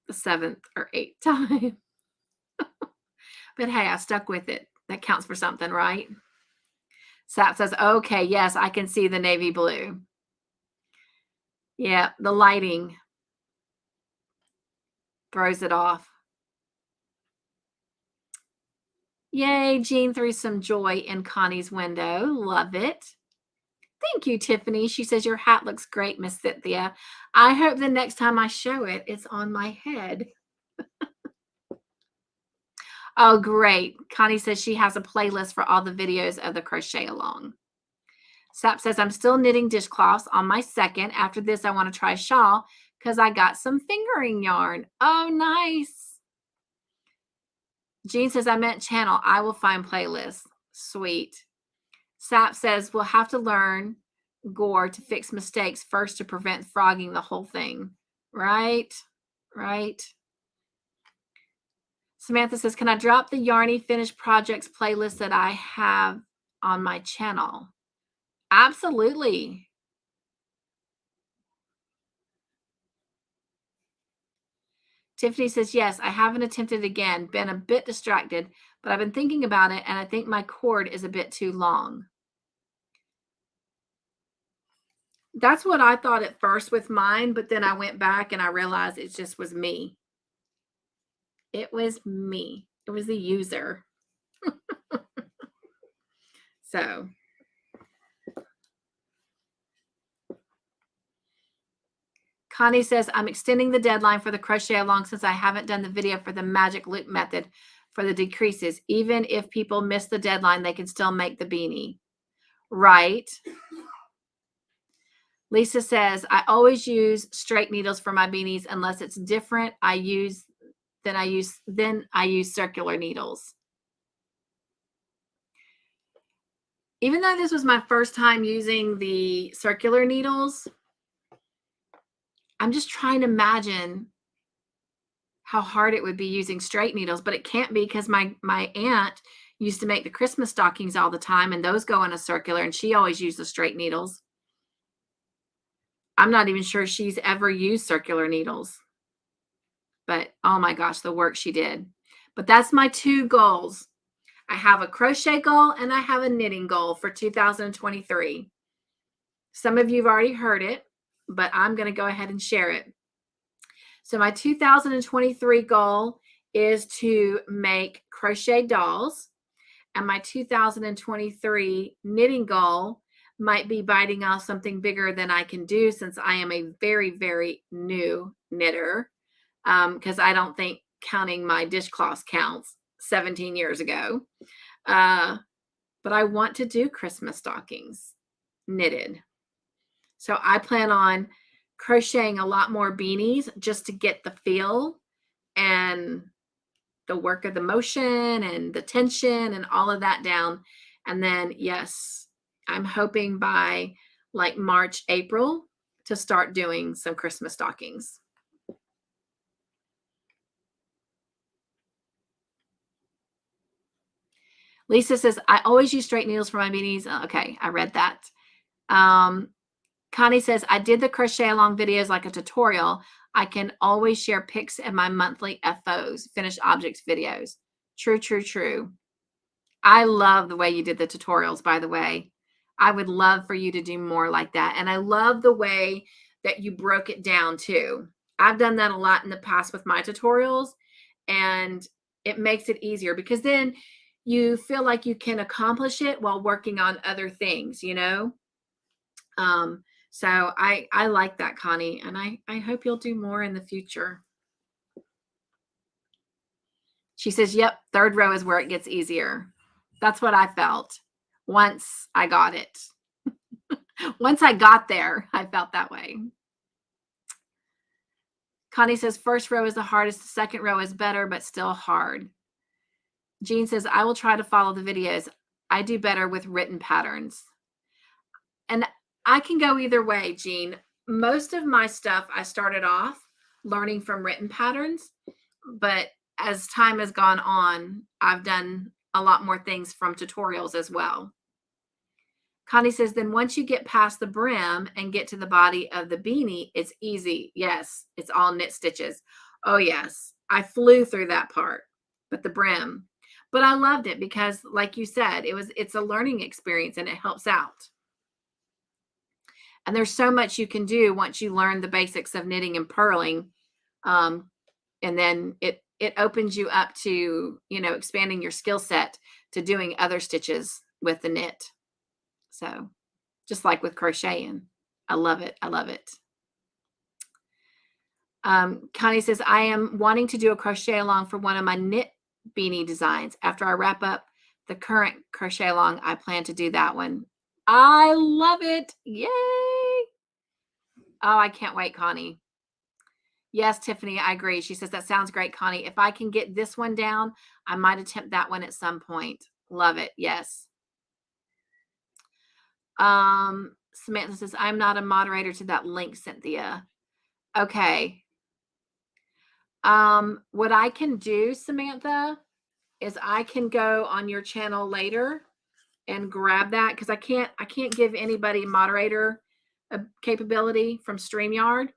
the 7th or 8th time. But hey, I stuck with it. That counts for something, right? Sap says, okay, yes, I can see the navy blue. Yeah, the lighting throws it off. Yay, Jean threw some joy in Connie's window. Love it. Thank you, Tiffany. She says, your hat looks great, Miss Cynthia. I hope the next time I show it, it's on my head. Oh, great. Connie says she has a playlist for all the videos of the crochet along. Sap says, I'm still knitting dishcloths on my 2nd. After this, I want to try shawl because I got some fingering yarn. Oh, nice. Jean says, I meant channel. I will find playlists. Sweet. Sap says, we'll have to learn Gore to fix mistakes first to prevent frogging the whole thing. Right. Samantha says, can I drop the Yarny Finished Projects playlist that I have on my channel? Absolutely. Tiffany says, yes, I haven't attempted again. Been a bit distracted, but I've been thinking about it, and I think my cord is a bit too long. That's what I thought at first with mine, but then I went back and I realized it just was me. It was me. It was the user. So Connie says, I'm extending the deadline for the crochet along since I haven't done the video for the magic loop method for the decreases. Even if people miss the deadline, they can still make the beanie. Right. Lisa says, I always use straight needles for my beanies unless it's different. I use circular needles. Even though this was my first time using the circular needles, I'm just trying to imagine how hard it would be using straight needles, but it can't be because my aunt used to make the Christmas stockings all the time, and those go in a circular, and she always used the straight needles. I'm not even sure she's ever used circular needles, but oh my gosh, the work she did. But that's my 2 goals. I have a crochet goal and I have a knitting goal for 2023. Some of you have already heard it, but I'm going to go ahead and share it. So my 2023 goal is to make crochet dolls, and my 2023 knitting goal might be biting off something bigger than I can do, since I am a very, very new knitter, because I don't think counting my dishcloths counts 17 years ago. But I want to do Christmas stockings knitted. So I plan on crocheting a lot more beanies just to get the feel and the work of the motion and the tension and all of that down. And then, yes, I'm hoping by like March, April to start doing some Christmas stockings. Lisa says, I always use straight needles for my beanies. Okay, I read that. Connie says, I did the crochet along videos like a tutorial. I can always share pics of my monthly FOs, finished objects videos. True, true, true. I love the way you did the tutorials, by the way. I would love for you to do more like that. And I love the way that you broke it down too. I've done that a lot in the past with my tutorials, and it makes it easier because then you feel like you can accomplish it while working on other things, you know? So I like that, Connie, and I hope you'll do more in the future. She says, yep, third row is where it gets easier. That's what I felt once I got it. Once I got there, I felt that way. Connie says, first row is the hardest. The second row is better, but still hard. Jean says, I will try to follow the videos. I do better with written patterns. And I can go either way, Jean. Most of my stuff, I started off learning from written patterns, but as time has gone on, I've done a lot more things from tutorials as well. Connie says, then once you get past the brim and get to the body of the beanie, it's easy. Yes, it's all knit stitches. Oh, yes. I flew through that part, but the brim. But I loved it because, like you said, it's a learning experience and it helps out. And there's so much you can do once you learn the basics of knitting and purling. And then it opens you up to, you know, expanding your skill set to doing other stitches with the knit. So just like with crocheting, I love it. I love it. Connie says, I am wanting to do a crochet along for one of my knit beanie designs. After I wrap up the current crochet along, I plan to do that one. I love it. Yay. Oh, I can't wait, Connie. Yes, Tiffany, I agree. She says, that sounds great, Connie. If I can get this one down, I might attempt that one at some point. Love it. Yes. Samantha says, I'm not a moderator to that link, Cynthia. Okay. What I can do, Samantha, is I can go on your channel later and grab that because I can't give anybody moderator capability from StreamYard.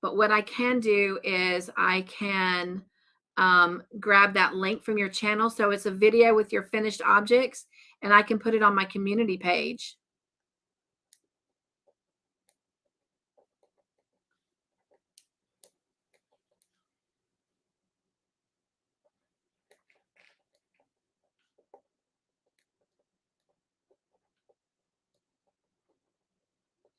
But what I can do is I can grab that link from your channel. So it's a video with your finished objects, and I can put it on my community page.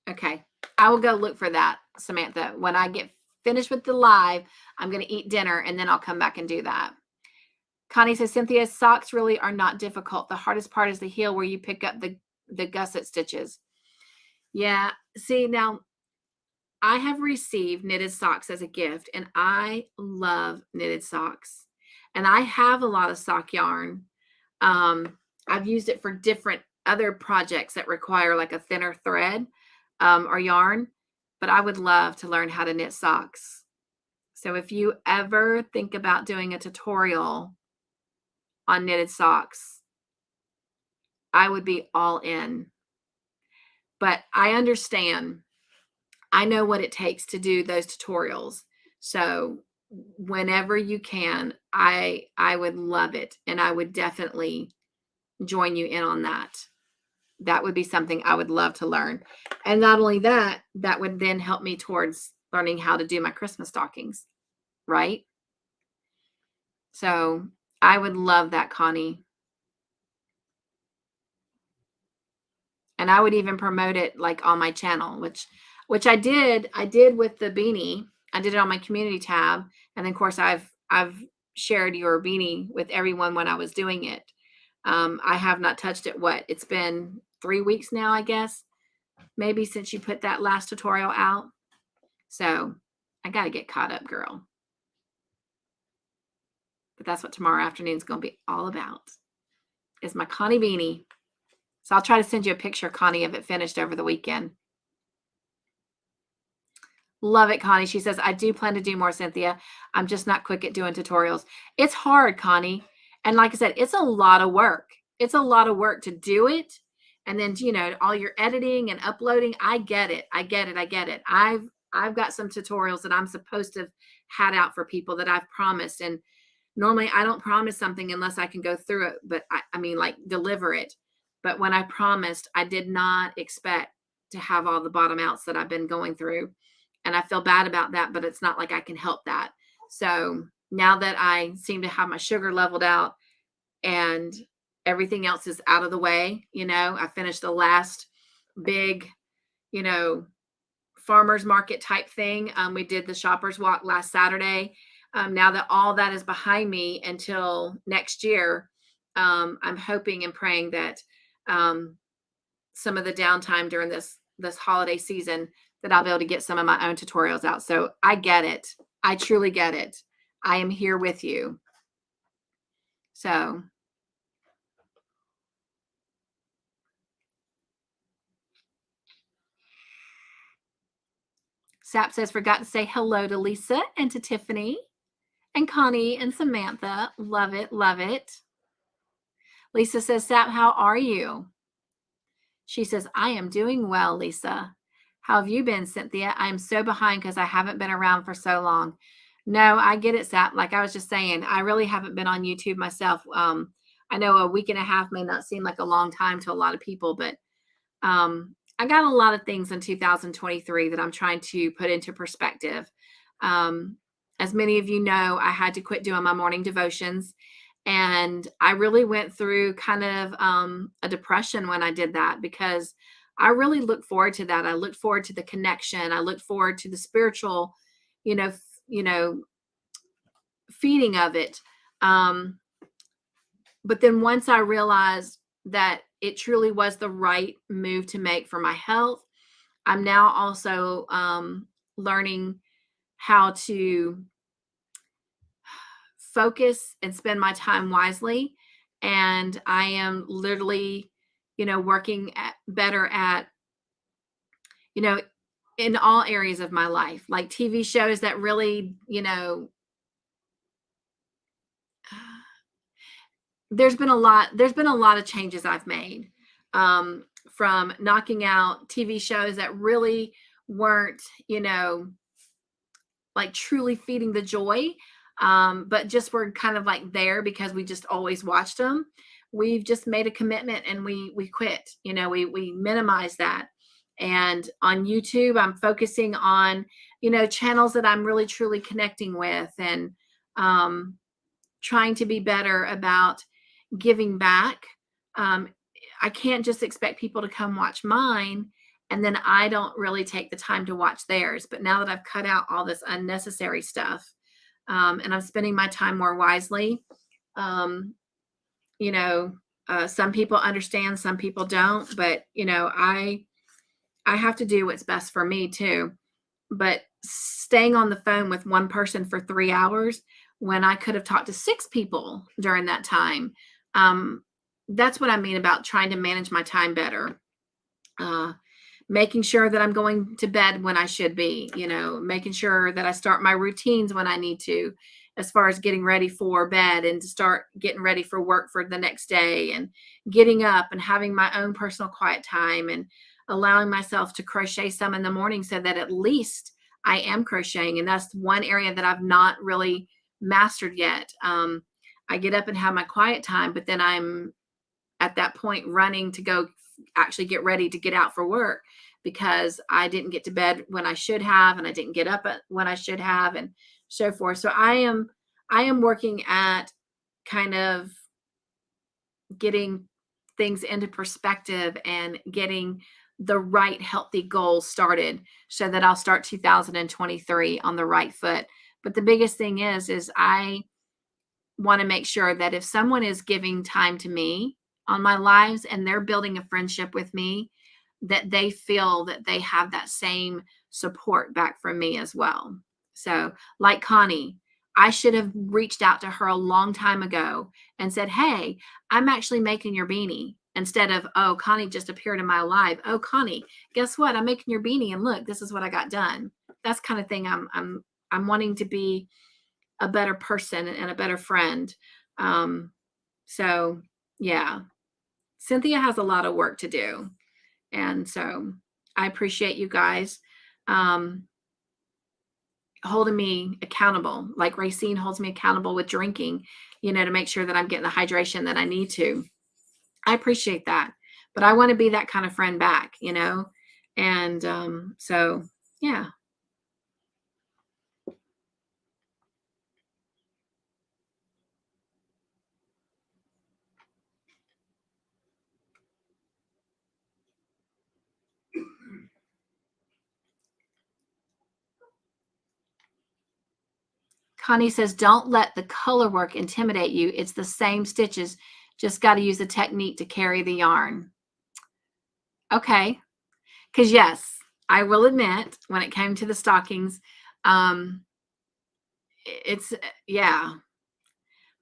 Okay, I will go look for that, Samantha. When I get finished with the live, I'm going to eat dinner, and then I'll come back and do that. Connie says, Cynthia, socks really are not difficult. The hardest part is the heel where you pick up the gusset stitches. Yeah, see, now I have received knitted socks as a gift, and I love knitted socks. And I have a lot of sock yarn. I've used it for different other projects that require like a thinner thread or yarn, but I would love to learn how to knit socks. So if you ever think about doing a tutorial on knitted socks, I would be all in. But I understand. I know what it takes to do those tutorials. So whenever you can, I would love it. And I would definitely join you in on that. That would be something I would love to learn. And not only that, that would then help me towards learning how to do my Christmas stockings, right? So I would love that, Connie. And I would even promote it like on my channel, which I did with the beanie. I did it on my community tab. And then of course I've shared your beanie with everyone when I was doing it. I have not touched it. It's been 3 weeks now, I guess, maybe since you put that last tutorial out. So I got to get caught up, girl. But that's what tomorrow afternoon is going to be all about, is my Connie beanie. So I'll try to send you a picture, Connie, of it finished over the weekend. Love it, Connie. She says, I do plan to do more, Cynthia. I'm just not quick at doing tutorials. It's hard, Connie. And like I said, it's a lot of work. It's a lot of work to do it. And then, all your editing and uploading. I get it. I get it. I get it. I've got some tutorials that I'm supposed to have had out for people that I've promised. And normally I don't promise something unless I can go through it, but I mean, like, deliver it. But when I promised, I did not expect to have all the bottom outs that I've been going through. And I feel bad about that, but it's not like I can help that. So now that I seem to have my sugar leveled out and everything else is out of the way, I finished the last big, you know, farmer's market type thing. We did the shoppers walk last Saturday. Now that all that is behind me until next year, I'm hoping and praying that some of the downtime during this holiday season, that I'll be able to get some of my own tutorials out. So I get it. I truly get it. I am here with you. So Sap says, forgot to say hello to Lisa and to Tiffany and Connie and Samantha. Love it. Love it. Lisa says, Sap, how are you? She says, I am doing well, Lisa. How have you been, Cynthia? I'm so behind because I haven't been around for so long. No, I get it, Sap. Like I was just saying, I really haven't been on YouTube myself. I know a week and a half may not seem like a long time to a lot of people, but I got a lot of things in 2023 that I'm trying to put into perspective. As many of you know, I had to quit doing my morning devotions. And I really went through kind of a depression when I did that, because I really look forward to that. I look forward to the connection. I look forward to the spiritual, feeding of it. But then once I realized that it truly was the right move to make for my health, I'm now also learning how to focus and spend my time wisely. And I am literally, working better at, in all areas of my life, like TV shows that really, there's been a lot of changes I've made, from knocking out TV shows that really weren't, like truly feeding the joy, but just were kind of like there because we just always watched them. We've just made a commitment and we quit. We minimize that. And on YouTube, I'm focusing on, channels that I'm really truly connecting with, and trying to be better about giving back. I can't just expect people to come watch mine and then I don't really take the time to watch theirs. But now that I've cut out all this unnecessary stuff, and I'm spending my time more wisely, some people understand, some people don't, but I have to do what's best for me too. But staying on the phone with one person for 3 hours when I could have talked to 6 people during that time, that's what I mean about trying to manage my time better. Making sure that I'm going to bed when I should be, making sure that I start my routines when I need to, as far as getting ready for bed and to start getting ready for work for the next day, and getting up and having my own personal quiet time, and allowing myself to crochet some in the morning so that at least I am crocheting. And that's one area that I've not really mastered yet. I get up and have my quiet time, but then I'm at that point running to go actually get ready to get out for work because I didn't get to bed when I should have, and I didn't get up when I should have, and so forth. So I am working at kind of getting things into perspective and getting the right healthy goals started so that I'll start 2023 on the right foot. But the biggest thing is I want to make sure that if someone is giving time to me on my lives and they're building a friendship with me, that they feel that they have that same support back from me as well. So like Connie, I should have reached out to her a long time ago and said, hey, I'm actually making your beanie, instead of, oh, Connie just appeared in my life. Oh, Connie, guess what? I'm making your beanie, and look, this is what I got done. That's kind of thing I'm wanting to be a better person and a better friend. So yeah, Cynthia has a lot of work to do. And so I appreciate you guys holding me accountable. Like Racine holds me accountable with drinking, to make sure that I'm getting the hydration that I need to. I appreciate that. But I want to be that kind of friend back, And so, yeah. Connie says, don't let the color work intimidate you. It's the same stitches. Just got to use the technique to carry the yarn. Okay. Because yes, I will admit, when it came to the stockings, it's, yeah.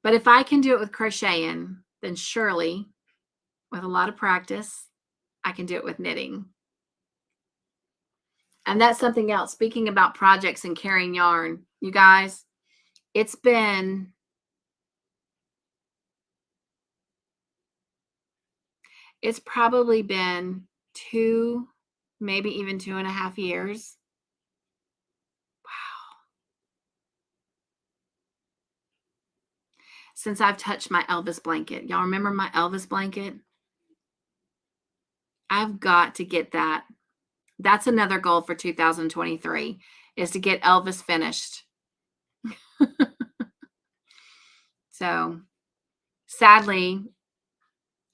But if I can do it with crocheting, then surely with a lot of practice, I can do it with knitting. And that's something else. Speaking about projects and carrying yarn, you guys, it's probably been 2, maybe even 2.5 years. Wow. Since I've touched my Elvis blanket. Y'all remember my Elvis blanket? I've got to get that. That's another goal for 2023 is to get Elvis finished. So sadly,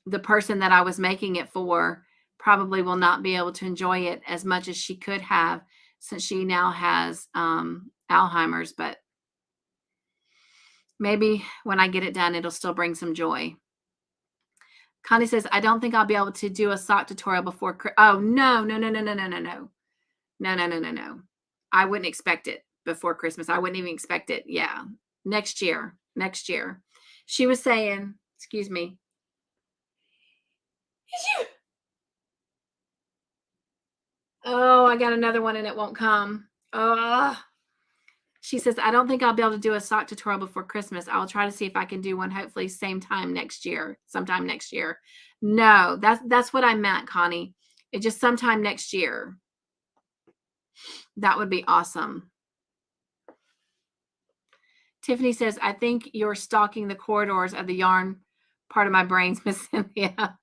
the person that I was making it for probably will not be able to enjoy it as much as she could have since she now has Alzheimer's. But maybe when I get it done, it'll still bring some joy. Connie says, I don't think I'll be able to do a sock tutorial before. Oh, no. No. I wouldn't expect it before Christmas. I wouldn't even expect it. Yeah. Next year. She was saying, excuse me. Oh, I got another one and it won't come. She says, I don't think I'll be able to do a sock tutorial before Christmas. I'll try to see if I can do one, hopefully sometime next year. No, that's what I meant, Connie. It just sometime next year. That would be awesome. Tiffany says, I think you're stalking the corridors of the yarn part of my brains, Miss Cynthia.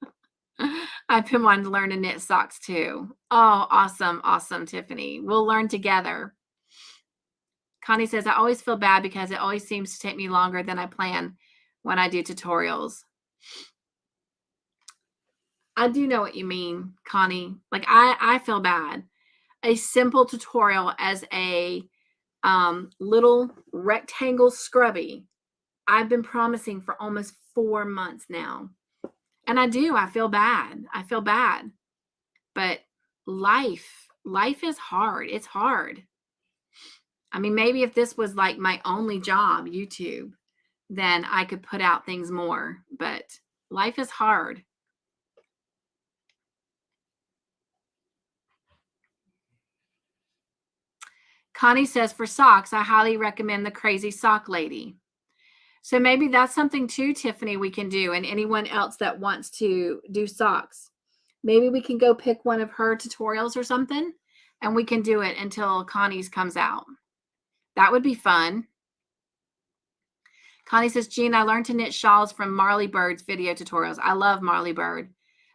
I've been wanting to learn to knit socks too. Oh, awesome, Tiffany. We'll learn together. Connie says, I always feel bad because it always seems to take me longer than I plan when I do tutorials. I do know what you mean, Connie. Like I feel bad. A simple tutorial as a little rectangle scrubby, I've been promising for almost 4 months now. And I feel bad. But life is hard. It's hard. I mean, maybe if this was like my only job, YouTube, then I could put out things more, but life is hard. Connie says, for socks, I highly recommend the Crazy Sock Lady. So maybe that's something too, Tiffany, we can do. And anyone else that wants to do socks, maybe we can go pick one of her tutorials or something and we can do it until Connie's comes out. That would be fun. Connie says, Jean, I learned to knit shawls from Marley Bird's video tutorials. I love Marley Bird.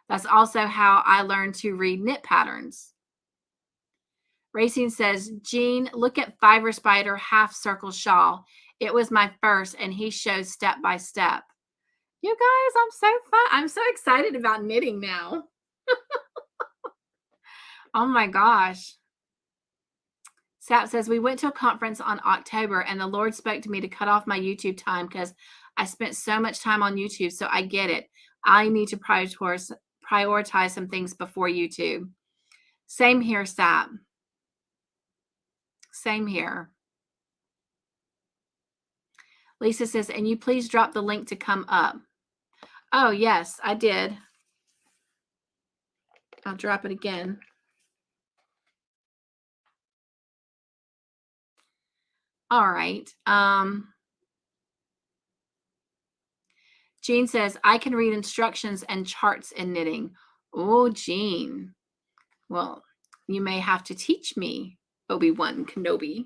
That's also how I learned to read knit patterns. Racing says, Jean, look at Fiber Spider half circle shawl. It was my first, and he shows step by step. You guys, I'm so excited about knitting now. Oh my gosh. Sap says, we went to a conference on October and the Lord spoke to me to cut off my YouTube time because I spent so much time on YouTube. So I get it. I need to prioritize some things before YouTube. Same here, Sap. Same here. Lisa says, and you please drop the link to come up. Oh, yes, I did. I'll drop it again. All right. Jean says, I can read instructions and charts in knitting. Oh, Jean. Well, you may have to teach me, Obi-Wan Kenobi.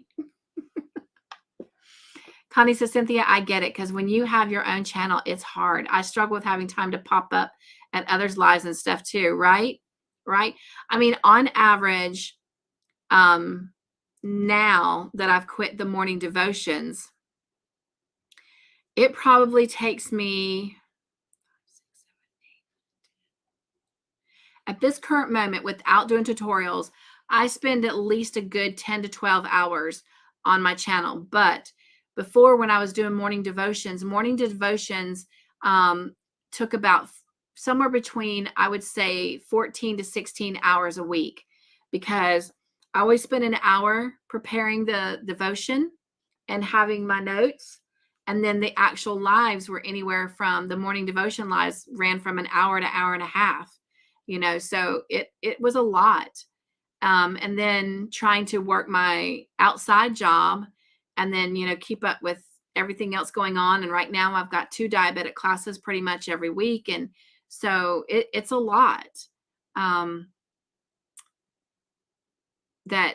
Connie says, Cynthia, I get it, because when you have your own channel, it's hard. I struggle with having time to pop up at others' lives and stuff too, right? Right? I mean, on average, now that I've quit the morning devotions, it probably takes me, at this current moment, without doing tutorials, I spend at least a good 10 to 12 hours on my channel. But before, when I was doing morning devotions took about somewhere between, I would say, 14 to 16 hours a week, because I always spend an hour preparing the devotion and having my notes. And then the actual lives were anywhere from, the morning devotion lives ran from an hour to hour and a half, so it was a lot. And then trying to work my outside job, and then, keep up with everything else going on. And right now I've got 2 diabetic classes pretty much every week. And so it's a lot. That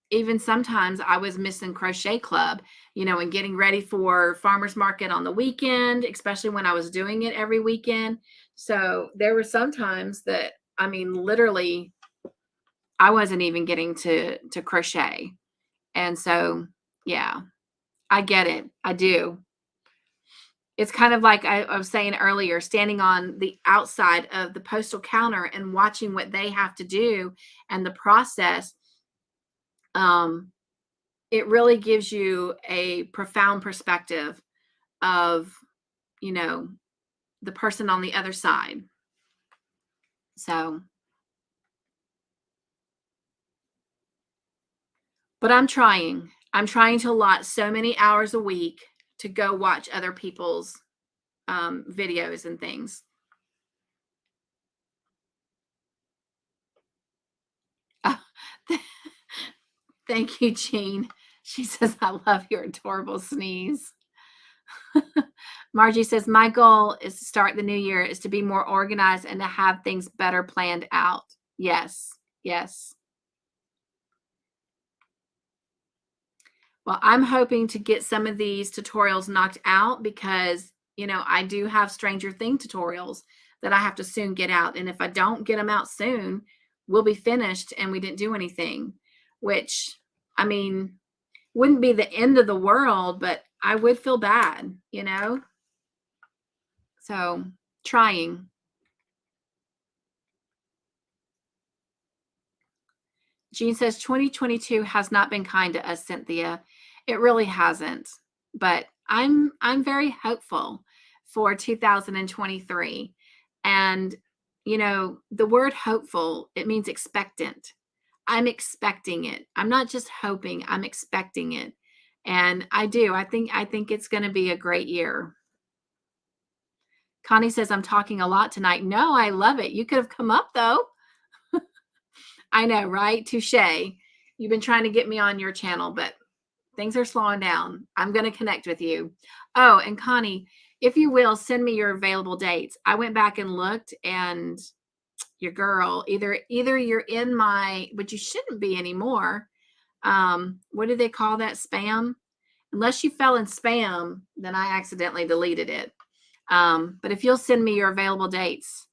even sometimes I was missing crochet club, and getting ready for farmer's market on the weekend, especially when I was doing it every weekend. So there were some times that, I mean, literally, I wasn't even getting to crochet. And so, yeah, I get it. I do. It's kind of like I was saying earlier, standing on the outside of the postal counter and watching what they have to do and the process. It really gives you a profound perspective of, the person on the other side. So, but I'm trying to allot so many hours a week to go watch other people's videos and things. Thank you, Jean. She says, I love your adorable sneeze. Margie says, my goal is to start the new year is to be more organized and to have things better planned out. Yes. Yes. Well, I'm hoping to get some of these tutorials knocked out, because, I do have Stranger Thing tutorials that I have to soon get out. And if I don't get them out soon, we'll be finished and we didn't do anything, which, I mean, wouldn't be the end of the world, but I would feel bad, So trying. Jean says 2022 has not been kind to us, Cynthia. It really hasn't. But I'm very hopeful for 2023. And the word hopeful, it means expectant. I'm expecting it. I'm not just hoping, I'm expecting it. And I do. I think it's going to be a great year. Connie says, I'm talking a lot tonight. No, I love it. You could have come up though. I know, right? Touche. You've been trying to get me on your channel, but things are slowing down. I'm going to connect with you. Oh, and Connie, if you will, send me your available dates. I went back and looked, and your girl, either you're in my, but you shouldn't be anymore. What do they call that? Spam? Unless you fell in spam, then I accidentally deleted it. But if you'll send me your available dates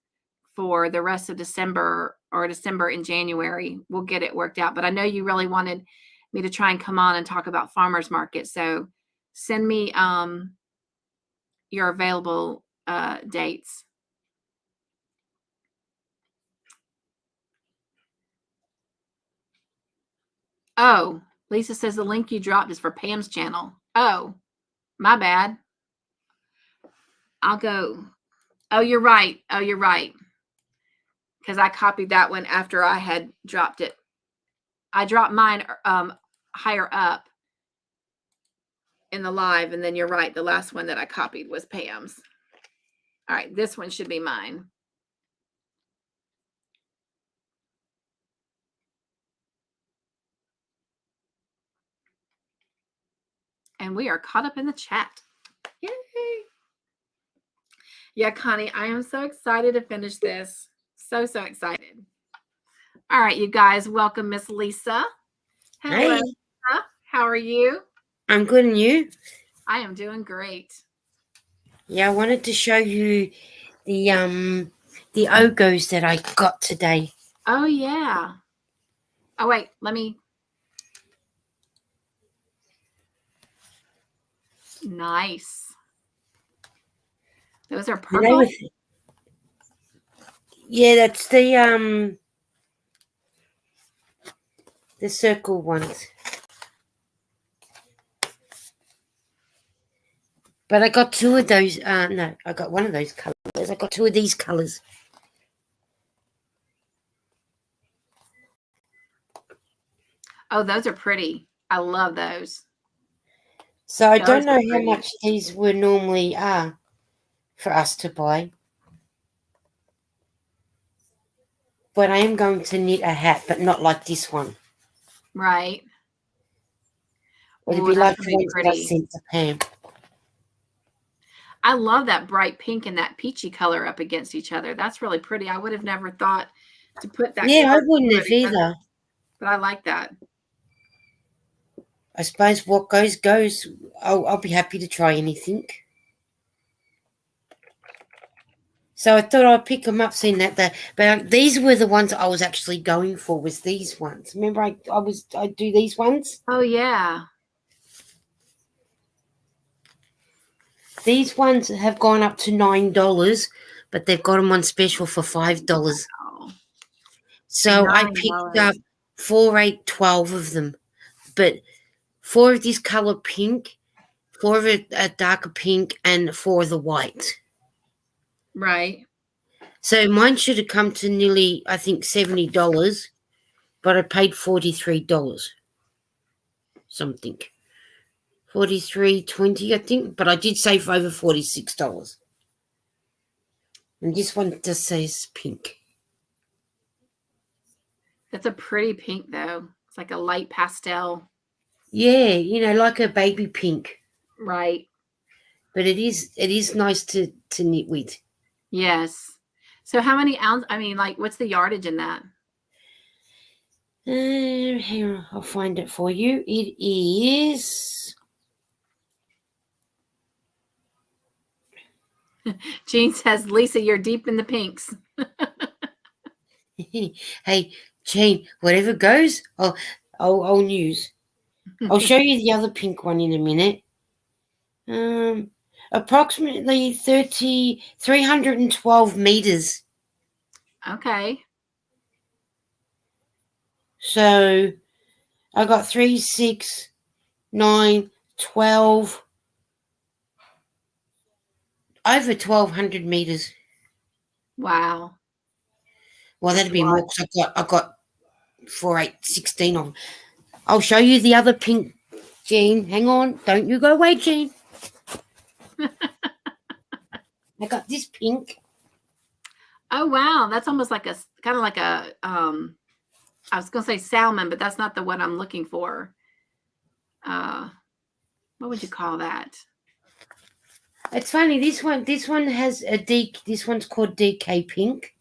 for the rest of December, or December and January, we'll get it worked out. But I know you really wanted me to try and come on and talk about farmers market. So send me your available dates. Oh, Lisa says the link you dropped is for Pam's channel. Oh, my bad. I'll go. Oh, you're right. Because I copied that one after I had dropped it. I dropped mine higher up in the live, and then you're right. The last one that I copied was Pam's. All right, this one should be mine. And we are caught up in the chat. Yay! Yeah, Connie, I am so excited to finish this. So excited. All right, you guys, welcome Miss Lisa. Hello, Hey, Lisa. How are you? I'm good, and you? I am doing great. Yeah, I wanted to show you the Ogos that I got today. Oh, yeah. Oh, wait, let me. Nice. Those are The name purple? of yeah, that's the circle ones. But I got two of those. No, I got one of those colors. I got two of these colors. Oh, those are pretty. I love those. So I Those don't are know how pretty. much these were normally are for us to buy. But I am going to knit a hat, but not like this one. Right. It'd Oh, be that's like going the to be ones that I pretty. sent to Pam. I love that bright pink and that peachy color up against each other. That's really pretty. I would have never thought to put that Yeah, I color wouldn't have together, either. but I like that. I suppose what goes. I'll be happy to try anything. So I thought I'd pick them up, seeing that but these were the ones I was actually going for. Was these ones? Remember, I do these ones. Oh, yeah. These ones have gone up to $9, but they've got them on special for $5. Oh, So I picked up $9. 4, 8, 12 of them, but 4 of this color pink, 4 of a darker pink, and 4 of the white. Right. So mine should have come to nearly, I think, $70, but I paid $43 something. 43.20, I think, but I did save over $46. And this one just says pink. That's a pretty pink, though. It's like a light pastel. Yeah, like a baby pink. Right. But it is nice to knit with. Yes. So how many ounce? I mean, like, what's the yardage in that? Hang on, I'll find it for you. It is. Jean says, Lisa, you're deep in the pinks. Hey, Jane, whatever goes, I'll use. I'll show you the other pink one in a minute. Approximately 312 meters. Okay. So I got 3, 6, 9, 12, over 1,200 meters. Wow. Well, That's that'd a be lot. more because I got 4, 8, 16 of them. I'll show you the other pink, Jean. Hang on, don't you go away, Jean. I got this pink. Oh, wow. That's almost like a kind of like a I was going to say salmon, but that's not the one I'm looking for. What would you call that? It's funny. This one has a D. This one's called DK pink.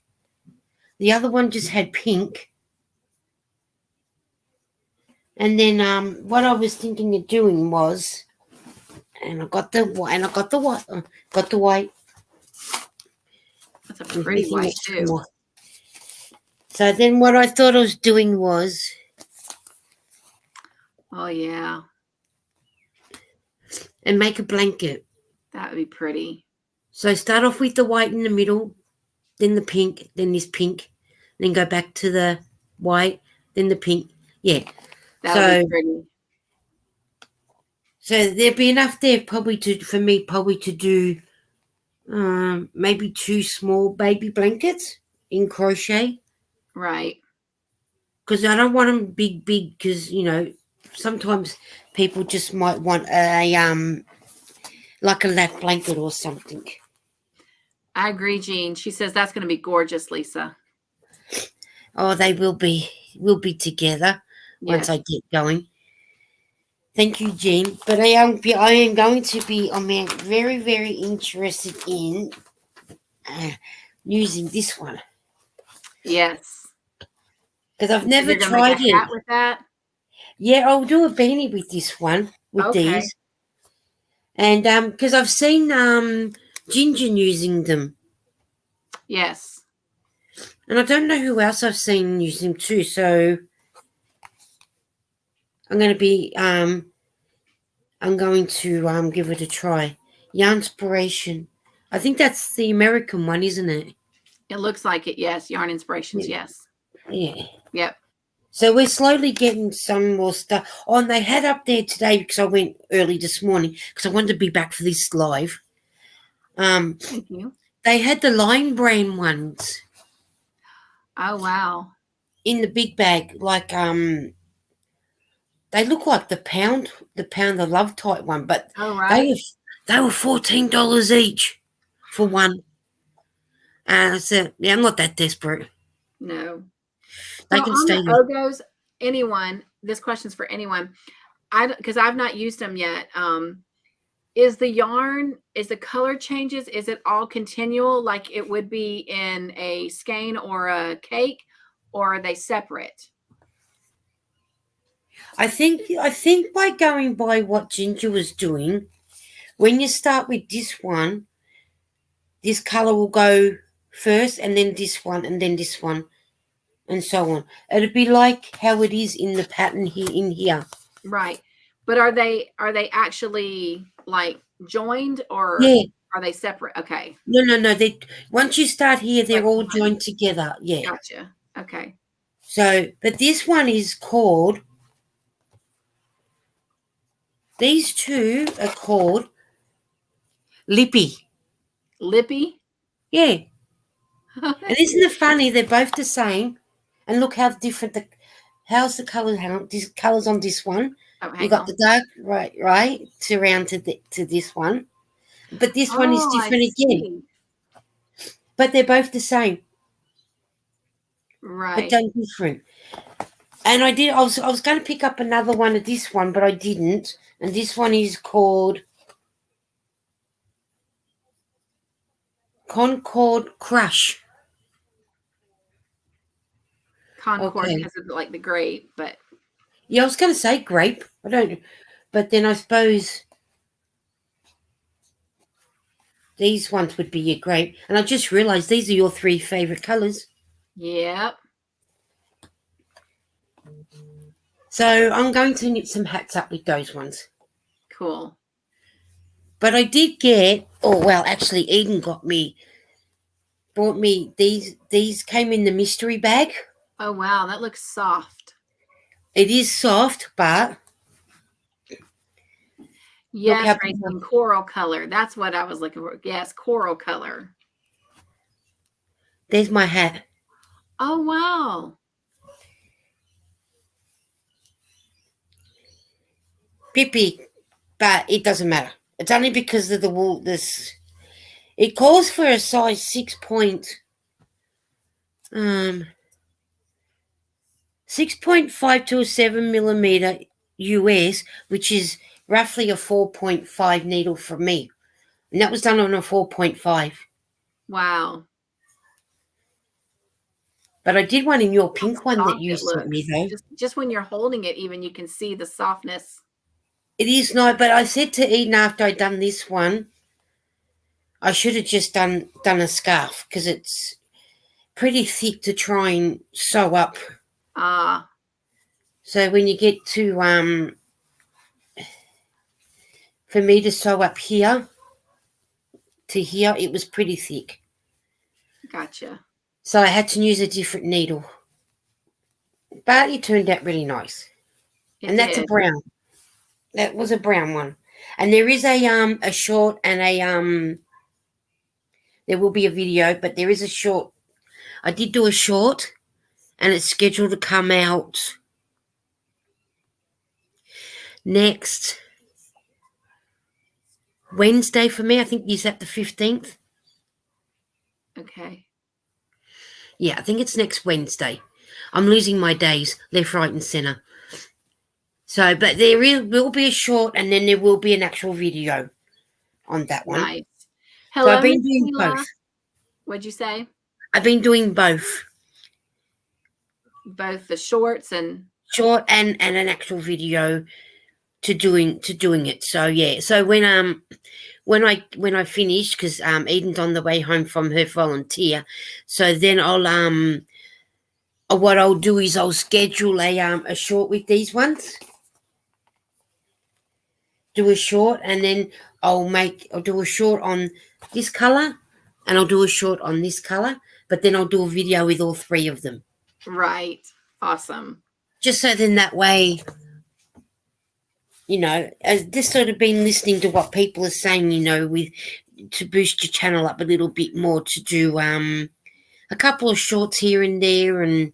The other one just had pink. And then what I was thinking of doing was, and I got the white, got the white. That's a There's pretty anything white extra too. more. So then what I thought I was doing was, Oh, yeah. and make a blanket. That would be pretty. So start off with the white in the middle, then the pink, then this pink, then go back to the white, then the pink. Yeah. That'll be So pretty. there'd be enough there for me to do maybe 2 small baby blankets in crochet, Right. because I don't want them big because sometimes people just might want a like a lap blanket or something. I agree, Jean. She says that's going to be gorgeous, Lisa. Oh, they will be together once Yes. I get going. Thank you, Jean. But I am going to be, I'm very, very interested in using this one Yes. because I've So never you're gonna make a tried it. hat with that? Yeah, I'll do a beanie with this one, with Okay. these. And because I've seen Ginger using them. Yes. And I don't know who else I've seen use them too. So I'm going to give it a try. Yarnspiration. I think that's the American one, isn't it? It looks like it. Yes. Yarn Inspirations. Yes. Yeah. Yep. So we're slowly getting some more stuff. Oh, and they had up there today because I went early this morning because I wanted to be back for this live. Thank you. They had the Line Brain ones Oh, wow. in the big bag, like they look like the pound of love type one, but Oh, they right. were they were $14 each for one. And I said, yeah, I'm not that desperate. No. They So can on stay the there. Ogos, anyone, this question's for anyone. Because I've not used them yet. Is the yarn, is the color changes, is it all continual like it would be in a skein or a cake, or are they separate? I think by going by what Ginger was doing, when you start with this one, this color will go first, and then this one, and then this one, and so on. It'd be like how it is in the pattern here in here. Right. But are they actually like joined, or Yeah. are they separate? Okay. No. They once you start here, they're Like all one. joined together. Yeah. Gotcha. Okay. So, but this one is called. These two are called Lippy. Lippy. Yeah. Oh, And that's isn't cute. it funny? They're both the same. And look how different how's the colour? Hang on, this colours on this one. Oh, You hang got on. the dark right surround to this one, but this one is Oh, I different again. see. But they're both the same, but Right. done different. And I was going to pick up another one of this one, but I didn't. And this one is called Concord Crush. Concord, Okay. because of like the grape, but Yeah, I was going to say grape. I don't, but then I suppose these ones would be your grape. And I just realised these are your three favourite colours. yep. So I'm going to knit some hats up with those ones. Cool. But I did get, oh well, actually Eden brought me these. These came in the mystery bag. Oh, wow. That looks soft. It is soft, but look Yes, how Racing, coral color. That's what I was looking for. Yes, coral color. there's my hat. Oh, wow. Pippi, but it doesn't matter. It's only because of the wool. It calls for a size 6.5 to a 7mm US, which is roughly a 4.5 needle for me. And that was done on a 4.5. Wow. But I did one in your How pink one that soft you it sent me, looks. though. Just when you're holding it, even you can see the softness. It is nice, but I said to Eden after I'd done this one, I should have just done a scarf because it's pretty thick to try and sew up. Ah, So when you get to for me to sew up here to here, it was pretty thick. gotcha. So I had to use a different needle. But it turned out really nice. It And that's a did. brown. That was a brown one. And there is a short and there will be a video, but there is a short. I did do a short and it's scheduled to come out next Wednesday for me. I think is that the 15th. Okay. Yeah, I think it's next Wednesday. I'm losing my days left, right, and centre. So, but will be a short, and then there will be an actual video on that one. Nice. So I've Hello, been Miss doing both. Sheila. What'd you say? I've been doing both. Both the shorts and Short and an actual video to doing it. So yeah. So when I finish, because Eden's on the way home from her volunteer, so then what I'll do is I'll schedule a short with these ones. Do a short, and then I'll do a short on this color, and I'll do a short on this color, but then I'll do a video with all three of them. right. Awesome. Just so then that way, I've just sort of been listening to what people are saying, to boost your channel up a little bit more, to do a couple of shorts here and there and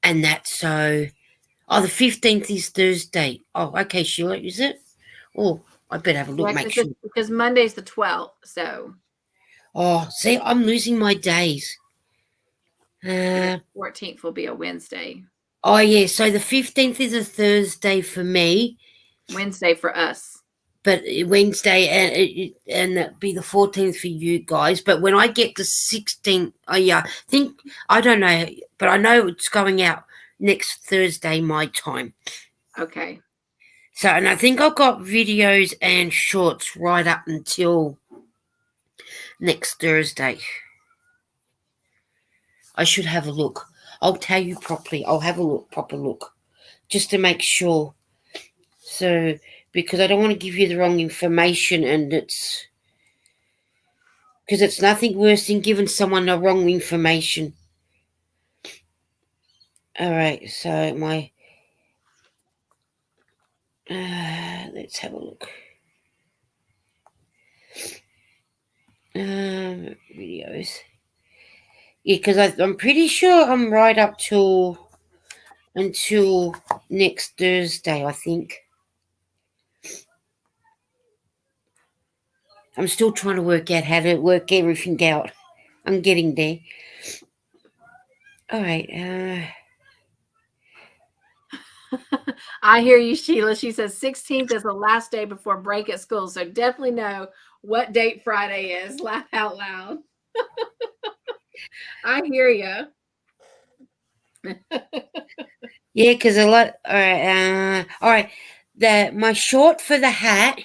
that. So, the 15th is Thursday. Oh, okay, Sheila, is it? Oh, I better have a look, make sure. Because Monday's the 12th, so. Oh, see, I'm losing my days. The 14th will be a Wednesday. Oh, yeah, so the 15th is a Thursday for me. Wednesday for us. But Wednesday, and that'd be the 14th for you guys. But when I get to 16th, I don't know, but I know it's going out next Thursday, my time. Okay. So, and I think I've got videos and shorts right up until next Thursday. I should have a look. I'll tell you properly. I'll have a proper look, just to make sure. So, because I don't want to give you the wrong information, and because it's nothing worse than giving someone the wrong information. All right, so let's have a look. Videos. Yeah, because I'm pretty sure I'm right up until next Thursday, I think. I'm still trying to work out how to work everything out. I'm getting there. All right. I hear you, Sheila. She says 16th is the last day before break at school. So definitely know what date Friday is. Laugh out loud. I hear you. Yeah, because a lot. All right. My short for the hat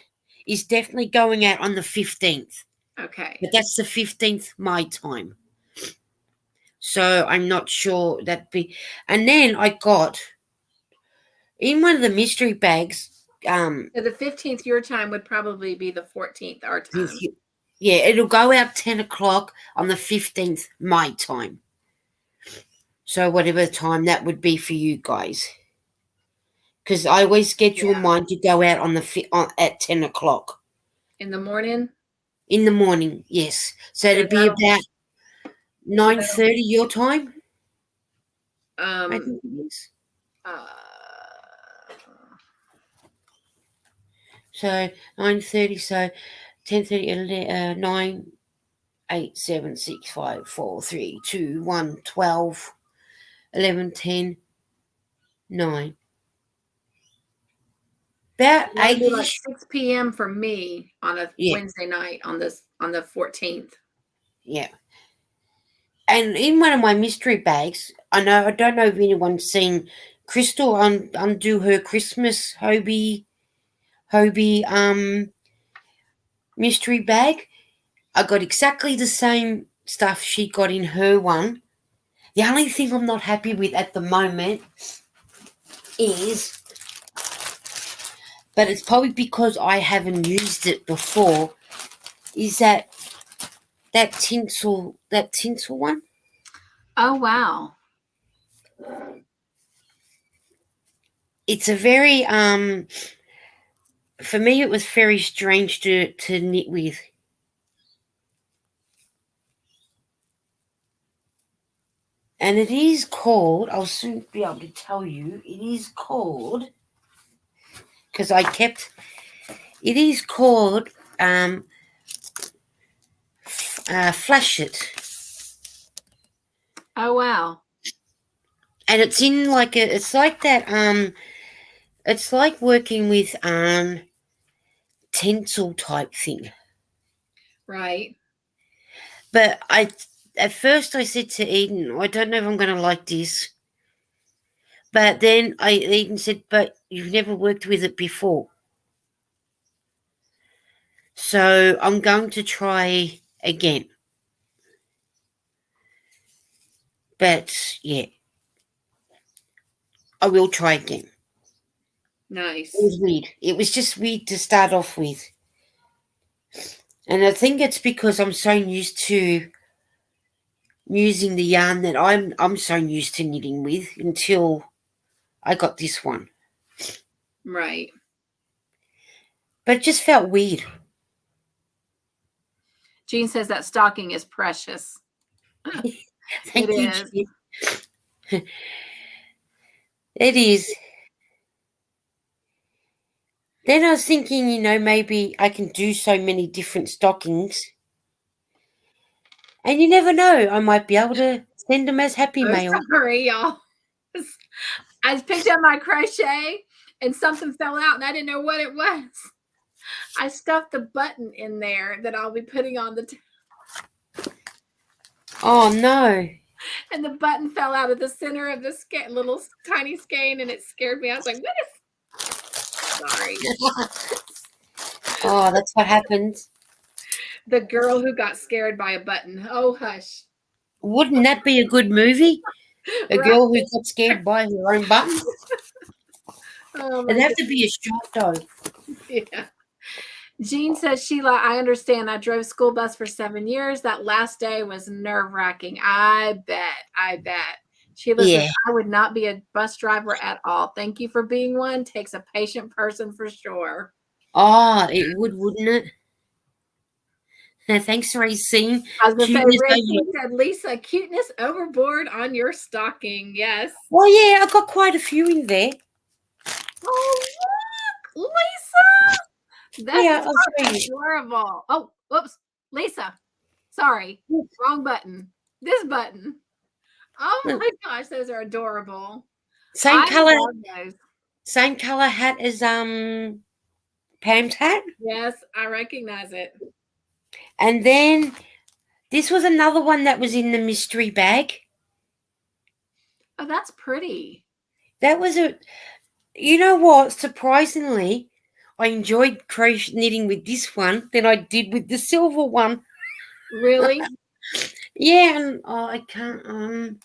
is definitely going out on the 15th. Okay. But that's the 15th my time. So I'm not sure that'd be. And then I got in one of the mystery bags. So the 15th your time would probably be the 14th our time. Yeah, it'll go out 10 o'clock on the 15th my time. So whatever time that would be for you guys. Because I always schedule mine to go out at 10 o'clock. In the morning? In the morning, yes. So it'll be about 9:30 your time. I think it is. So 9:30. So 10:30. 9, 8, 7, 6, 5, 4, 3, 2, 1, 12, 11, 10, 9. About 8 like 6 p.m. for me on a Wednesday night on the 14th. Yeah. And in one of my mystery bags, I don't know if anyone's seen Crystal undo her Christmas Hobie mystery bag. I got exactly the same stuff she got in her one. The only thing I'm not happy with at the moment is, but it's probably because I haven't used it before, is that tinsel one. Oh, wow. It's a very for me it was very strange to knit with. And it is called, I'll soon be able to tell you, it is called, because it is called Flash It. Oh, wow. And it's in it's like that, it's like working with tinsel type thing. Right. But at first I said to Eden, I don't know if I'm going to like this. But then Eden said, but you've never worked with it before. So I'm going to try again. But yeah, I will try again. Nice. It was weird. It was just weird to start off with. And I think it's because I'm so used to using the yarn that I'm so used to knitting with until I got this one. Right. But it just felt weird. Jean says that stocking is precious. Thank It you, is. Jean. It is. Then I was thinking, maybe I can do so many different stockings. And you never know, I might be able to send them as happy mail. Sorry, y'all. I picked up my crochet and something fell out and I didn't know what it was. I stuffed the button in there that I'll be putting on the Oh, no. and the button fell out of the center of the little tiny skein and it scared me. I was like, what is... Sorry. Oh, that's what happens. The girl who got scared by a button. Oh, hush. Wouldn't that be a good movie? A Right. girl who got scared by her own button? Oh, It'd my have to be a short, though. Yeah. Jean says, Sheila, I understand. I drove school bus for 7 years. That last day was nerve-wracking. I bet. Sheila says, Yeah. I would not be a bus driver at all. Thank you for being one. Takes a patient person for sure. Oh, it would, wouldn't it? Thanks, Racine. I was going to say, Cuteness Racine said, Lisa, cuteness overboard on your stocking. Yes. Well, yeah, I've got quite a few in there. Oh, look, Lisa. That's Yeah, I'll show you. adorable. Oh, whoops. Lisa. Sorry. Wrong button. This button. Oh my gosh, those are adorable. Same I color. love those. Same color hat as Pam's hat. Yes, I recognize it. And then this was another one that was in the mystery bag. Oh, that's pretty. That was you know what? Surprisingly, I enjoyed knitting with this one than I did with the silver one. Really? Yeah, and I can't.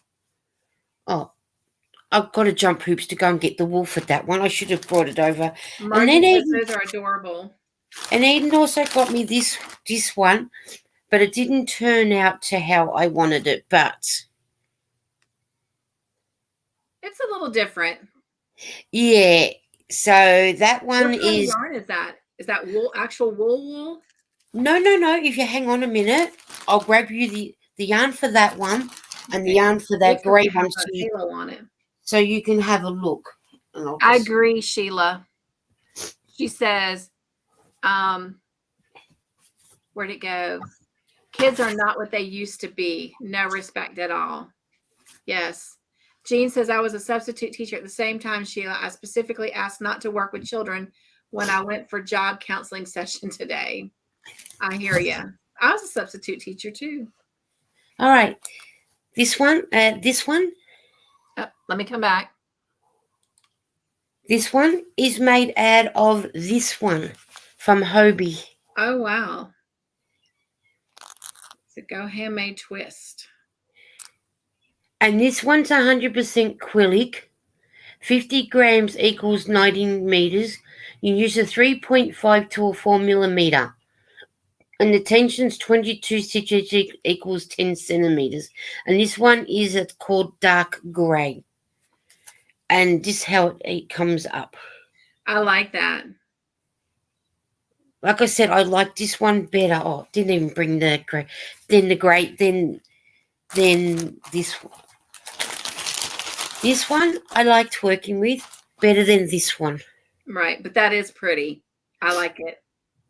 I've got to jump hoops to go and get the wool for that one. I should have brought it over. Margie And then says Eden, those are adorable. and Eden also got me this one, but it didn't turn out to how I wanted it. But It's a little different. yeah, so that one What kind is. of yarn is that? Is that wool? Actual wool? No. If you hang on a minute, I'll grab you the yarn for that one and the yarn for that grey one, Halo on it. so you can have a look. And I agree, Sheila. She says, where'd it go? Kids are not what they used to be. No respect at all. Yes. Jean says, I was a substitute teacher at the same time, Sheila. I specifically asked not to work with children when I went for job counseling session today. I hear you. I was a substitute teacher too. All right. This one. Oh, let me come back. This one is made out of this one from Hobie. Oh, wow. It's a Go Handmade Twist. And this one's 100% acrylic. 50 grams equals 19 meters. You use a 3.5 to a 4 millimeter. And the tension's 22 stitches equals 10 centimeters. And this one is called dark gray. And this is how it comes up. I like that. Like I said, I like this one better. Oh, didn't even bring the gray. Then the gray, then this one. This one I liked working with better than this one. Right, but that is pretty. I like it.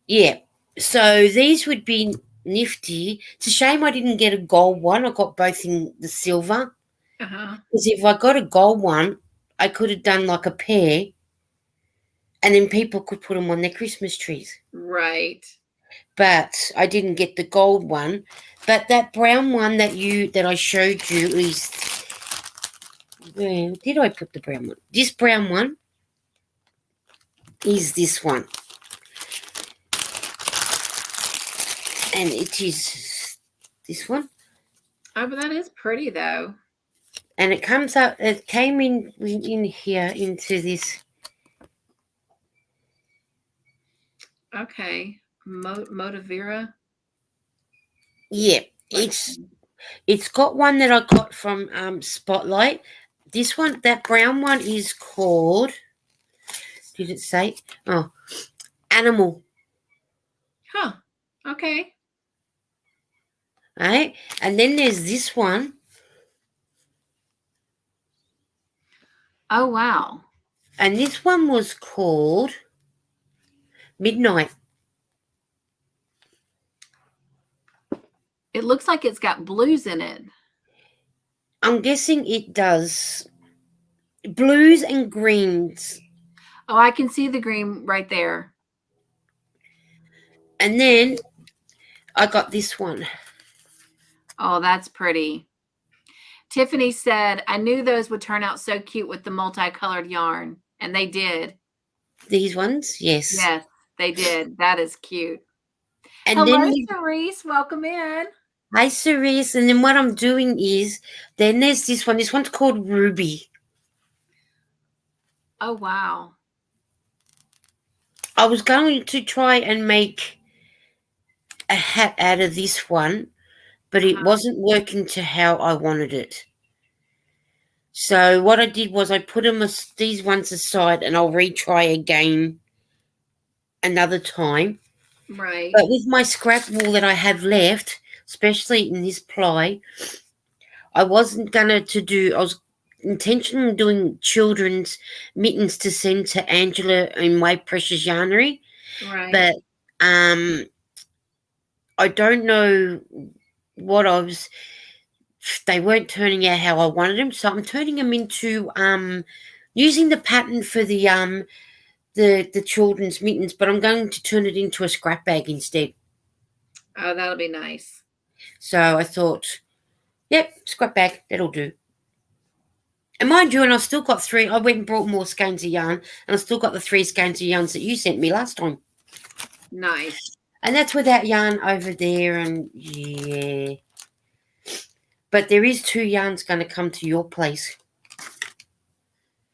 Yeah. So these would be nifty. It's a shame I didn't get a gold one. I got both in the silver. Uh-huh. Because if I got a gold one, I could have done like a pair, and then people could put them on their Christmas trees. Right. but I didn't get the gold one. But that brown one that I showed you is, where did I put the brown one? This brown one is this one, and it is this one. Oh, but that is pretty though. And it comes up. It came in here into this. Okay. Motivera. Yeah, it's got one that I got from Spotlight. This one, that brown one, is called. Did it say? Oh, Animal. Huh. Okay. Right, and then there's this one. Oh wow. And this one was called Midnight. It looks like it's got blues in it. I'm guessing it does. Blues and greens. Oh, I can see the green right there. And then I got this one. Oh, that's pretty. Tiffany said, I knew those would turn out so cute with the multicolored yarn. And they did. These ones? Yes. Yes, they did. That is cute. And hello, then Cerise. Welcome in. Hi, Cerise. And then what I'm doing is, then there's this one. This one's called Ruby. Oh, wow. I was going to try and make a hat out of this one, but it wasn't working to how I wanted it. So what I did was I put these ones aside, and I'll retry again another time. Right. But with my scrap wool that I have left, especially in this ply, I wasn't gonna I was intentionally doing children's mittens to send to Angela in My Precious Yarnery. Right. But I don't know what they weren't turning out how I wanted them, so I'm turning them into using the pattern for the children's mittens, but I'm going to turn it into a scrap bag instead. Oh, that'll be nice. So I thought, yep, scrap bag, that'll do. And mind you, and I've still got 3. I went and brought more skeins of yarn, and I've still got the 3 skeins of yarns that you sent me last time. Nice. And that's without yarn over there, and yeah. But there is 2 yarns going to come to your place.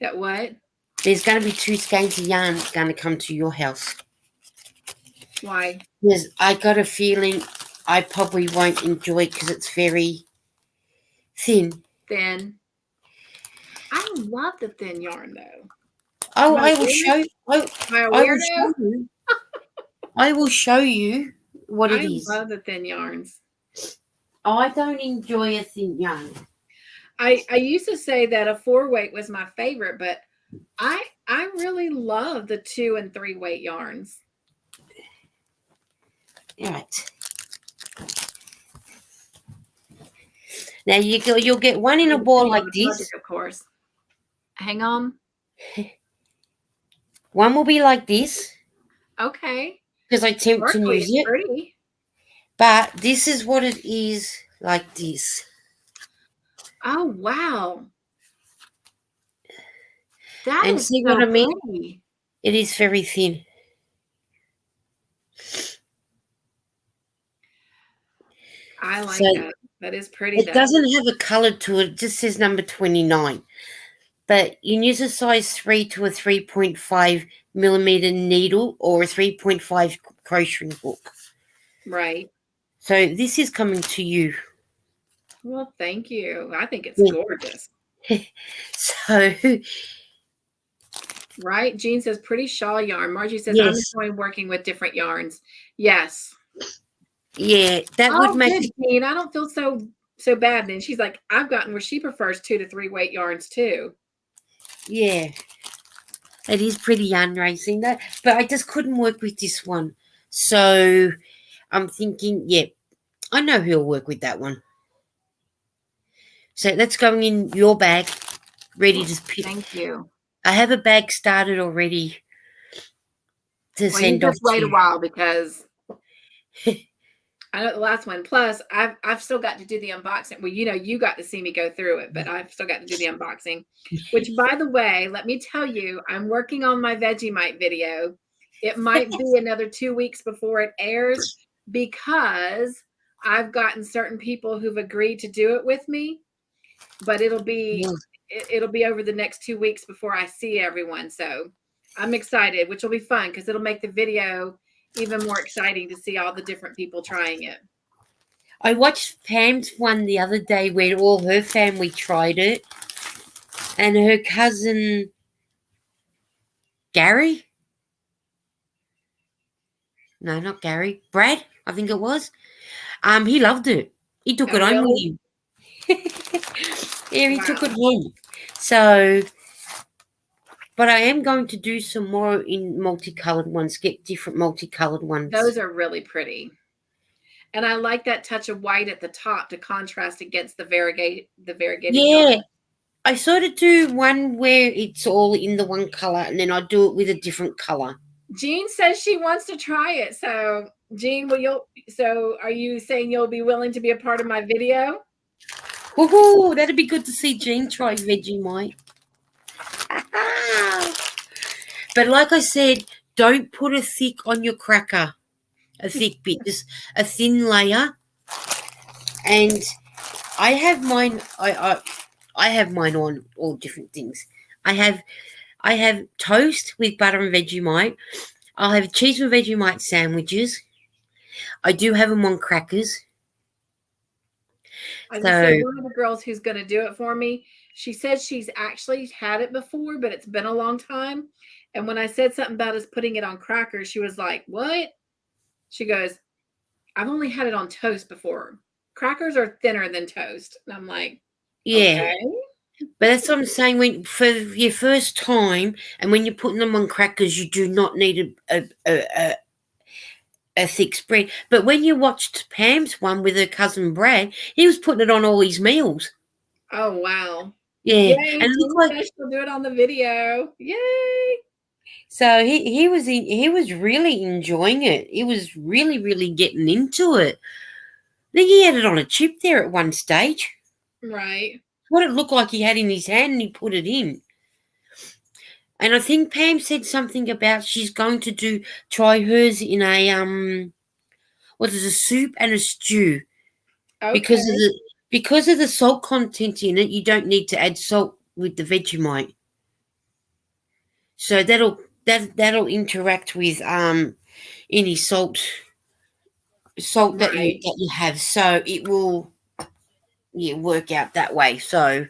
That what? There's going to be 2 skeins of yarn going to come to your house. Why? Because I got a feeling I probably won't enjoy it because it's very thin. Thin. I love the thin yarn though. Oh, I will show you. I will show you what it is. I love the thin yarns. I don't enjoy a thin yarn. I used to say that a 4-weight was my favorite, but I really love the 2 and 3 weight yarns. All right. Now you'll get one in a ball like this. Of course. Hang on. One will be like this. Okay. Because I attempt to use it. Pretty. But this is what it is like this. Oh, wow. That and is see so what I mean? pretty. It is very thin. I like that. That is pretty. It doesn't have a color to it. It just says number 29. But you use a size 3 to a 3.5 millimeter needle or a 3.5 crochet hook. Right. So this is coming to you. Well, thank you. I think it's gorgeous. So, right? Jean says pretty shawl yarn. Margie says yes. I'm enjoying working with different yarns. Yes. Yeah, that would make it. Jean, I don't feel so bad then. She's like, I've gotten where she prefers 2 to 3 weight yarns too. Yeah. It is pretty yarn racing that, but I just couldn't work with this one. So I'm thinking, yeah, I know who'll work with that one. So that's going in your bag, ready to pick. Thank you. I have a bag started already to send off. Just wait a while because I know the last one. Plus, I've still got to do the unboxing. Well, you got to see me go through it, but I've still got to do the unboxing. Which, by the way, let me tell you, I'm working on my Vegemite video. It might be another 2 weeks before it airs because I've gotten certain people who've agreed to do it with me, but it'll be over the next 2 weeks before I see everyone. So I'm excited, which will be fun because it'll make the video even more exciting to see all the different people trying it. I watched Pam's one the other day where all her family tried it, and her cousin Gary. No, not Gary. Brad, I think it was. He loved it. He took Oh, it home with really? him. Yeah, he took Wow. it home. So, but I am going to do some more in multicolored ones. Get different multicolored ones. Those are really pretty. And I like that touch of white at the top to contrast against the variegated Yeah, yarn. I sort of do one where it's all in the one color, and then I do it with a different color. Jean says she wants to try it. So, Jean, are you saying you'll be willing to be a part of my video? Woohoo! That'd be good to see Jean try Vegemite. But like I said, don't put a thick on your cracker. A thick bit, just a thin layer. And I have mine. I have mine on all different things. I have toast with butter and Vegemite. I'll have cheese and Vegemite sandwiches. I do have them on crackers. I was going to say, one of the girls who's going to do it for me, she said she's actually had it before, but it's been a long time. And when I said something about us putting it on crackers, she was like, what? She goes, I've only had it on toast before. Crackers are thinner than toast. And I'm like, Yeah. okay. But that's what I'm saying. When for your first time, and when you're putting them on crackers, you do not need a thick spread. But when you watched Pam's one with her cousin Brad, he was putting it on all his meals. Oh, wow. Yeah, Yay, and it looked like she'll do it on the video. Yay. so he was really enjoying it. He was really getting into it. I think he had it on a chip there at one stage. Right. What it looked like he had in his hand, and he put it in. And I think Pam said something about she's going to try hers in a what is a soup and a stew. Okay. Because of the salt content in it, you don't need to add salt with the Vegemite. So that'll interact with any salt that you have. So it will work out that way. So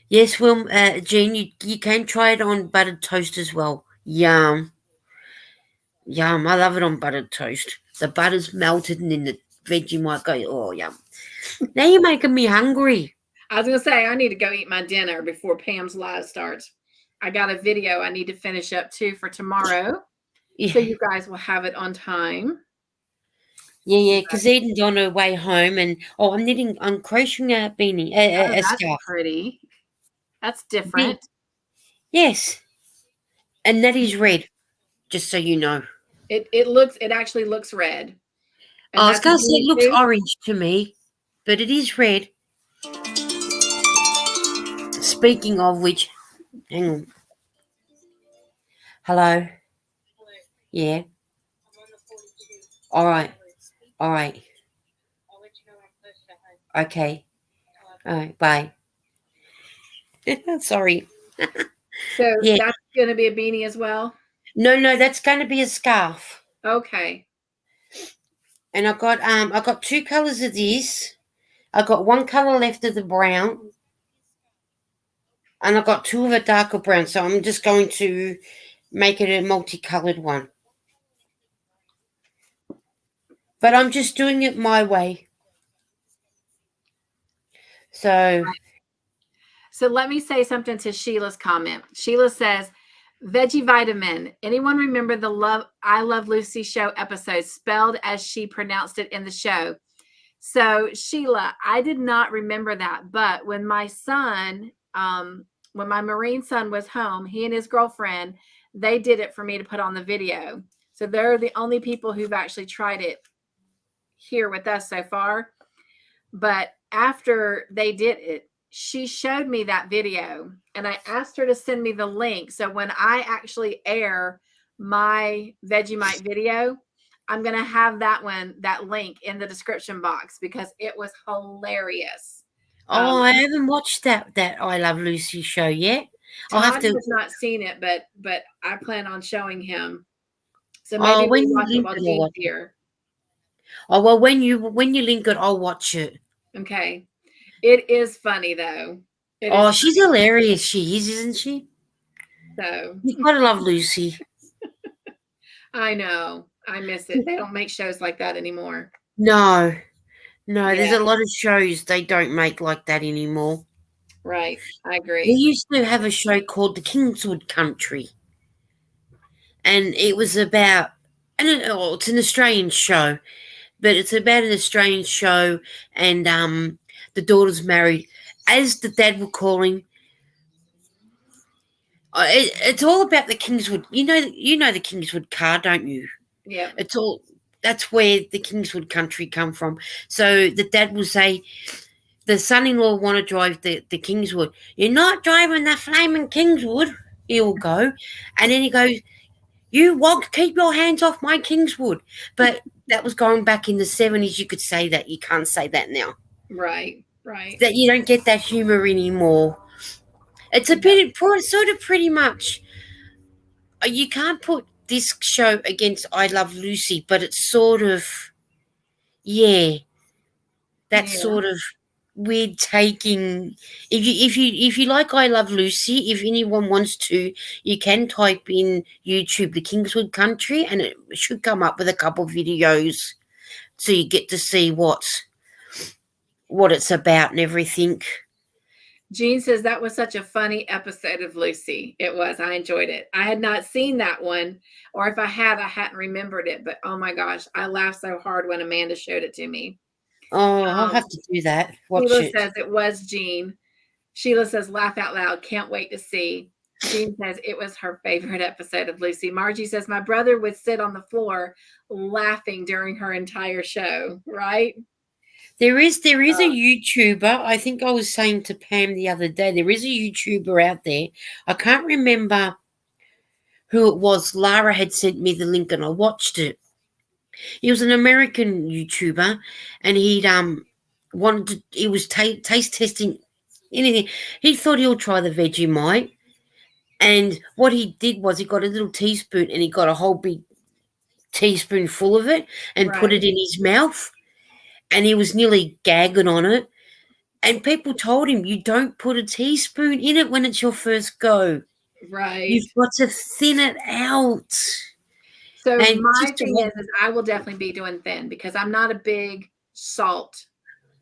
yes, well, Jean, you can try it on buttered toast as well. Yum. Yum. I love it on buttered toast. The butter's melted and then the Vegemite go, oh, yum. Now you're making me hungry. I was going to say, I need to go eat my dinner before Pam's live starts. I got a video I need to finish up too for tomorrow. Yeah. So you guys will have it on time. Yeah, because Eden's on her way home, and I'm crocheting a beanie, a that's scarf. Pretty. That's different. Yes, and that is red. Just so you know, it actually looks red. And I was going to say it looks orange to me, but it is red. Speaking of which, hang on. Hello. Yeah. I'm on the 42. All right. I'll let you know when I'm close to home. Okay. All right. Bye. Sorry. So that's going to be a beanie as well? No, that's going to be a scarf. Okay. And I got 2 colors of this. I got 1 color left of the brown. And I got 2 of a darker brown. So I'm just going to make it a multicolored one. But I'm just doing it my way. So let me say something to Sheila's comment. Sheila says, Veggie Vitamin. Anyone remember the I Love Lucy show episode spelled as she pronounced it in the show? So Sheila, I did not remember that. But when my son, when my Marine son was home, he and his girlfriend, they did it for me to put on the video. So they're the only people who've actually tried it here with us so far. But after they did it, she showed me that video and I asked her to send me the link. So when I actually air my Vegemite video, I'm going to have that link in the description box because it was hilarious. Oh, I haven't watched that I Love Lucy show yet. I'll have Todd to. has not seen it, but I plan on showing him. So Oh, maybe when we'll you watch it link while it, I'll Jean's watch it. here. Oh well, when you link it, I'll watch it. Okay. It is funny though. It is Oh, she's hilarious. She is, isn't she? so. You gotta love Lucy. I know. I miss it. They don't make shows like that anymore. No, there's Yeah, a lot of shows they don't make like that anymore. right. I They agree. used to have a show called The Kingswood Country, and it was about, it's an Australian show, but it's about an Australian show, and the daughter's married. As the dad would call him, it's all about the Kingswood. You know the Kingswood car, don't you? Yeah. It's all that's where the Kingswood country come from. So the dad will say, the son-in-law want to drive the Kingswood. You're not driving the flaming Kingswood. He'll go, and then he goes, "You won't keep your hands off my Kingswood." But that was going back in the 70s. You could say that. You can't say that now. Right. Right. That you don't get that humor anymore. It's a Yeah. bit, sort of, pretty much. You can't put this show against I Love Lucy, but it's sort of, yeah, that Yeah. sort of weird taking. If you like I Love Lucy, if anyone wants to, you can type in YouTube the Kingswood Country, and it should come up with a couple of videos, so you get to see what it's about and everything. Jean says that was such a funny episode of Lucy. It was. I enjoyed it. I had not seen that one, or if I had, I hadn't remembered it. But oh my gosh, I laughed so hard when Amanda showed it to me. Oh, I'll Um, have to do that. Watch Sheila it. says it was Jean. Sheila says, laugh out loud. Can't wait to see. Jean says it was her favorite episode of Lucy. Margie says, my brother would sit on the floor laughing during her entire show, right? There is a YouTuber. I think I was saying to Pam the other day, there is a YouTuber out there. I can't remember who it was. Lara had sent me the link and I watched it. He was an American YouTuber, and he was taste testing anything. He thought he'll try the Vegemite, and what he did was he got a little teaspoon and he got a whole big teaspoon full of it and put Right. it in his mouth, and he was nearly gagging on it. And people told him, you don't put a teaspoon in it when it's your first go. Right. You've got to thin it out. So And my just a thing whole, is I will definitely be doing thin because I'm not a big salt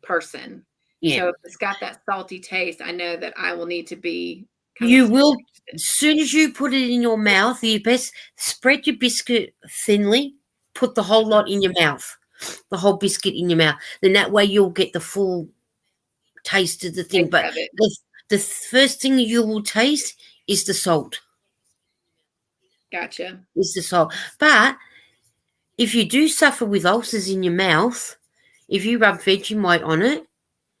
person. yeah. So if it's got that salty taste, I know that I will need to be kind You of. will, as soon as you put it in your mouth, you best spread your biscuit thinly, put the whole lot in your mouth, the whole biscuit in your mouth. Then that way you'll get the full taste of the thing. Taste But of it. the first thing you will taste is the salt. Gotcha. Is the salt. But if you do suffer with ulcers in your mouth, if you rub Vegemite on it,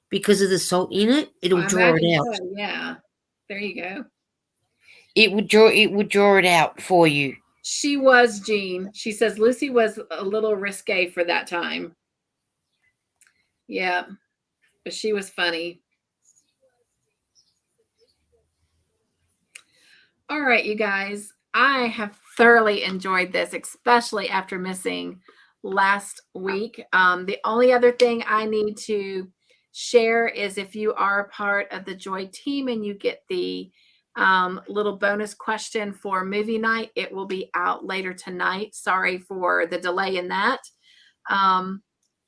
because of the salt in it, it'll I draw imagine it out. so. Yeah. There you go. It would draw it out for you. She was Jean. She says Lucy was a little risque for that time. Yeah, but she was funny. All right, you guys. I have thoroughly enjoyed this, especially after missing last week. The only other thing I need to share is if you are a part of the Joy team and you get the little bonus question for movie night, it will be out later tonight. Sorry for the delay in that.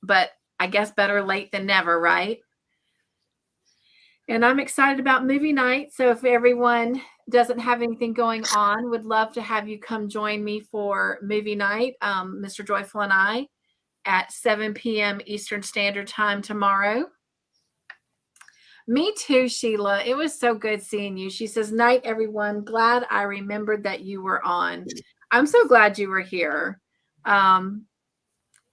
But I guess better late than never, right? And I'm excited about movie night. So if everyone doesn't have anything going on, would love to have you come join me for movie night, Mr. Joyful and I, at 7 p.m. Eastern Standard Time tomorrow. Me too, Sheila. It was so good seeing you. She says, night, everyone. Glad I remembered that you were on. I'm so glad you were here.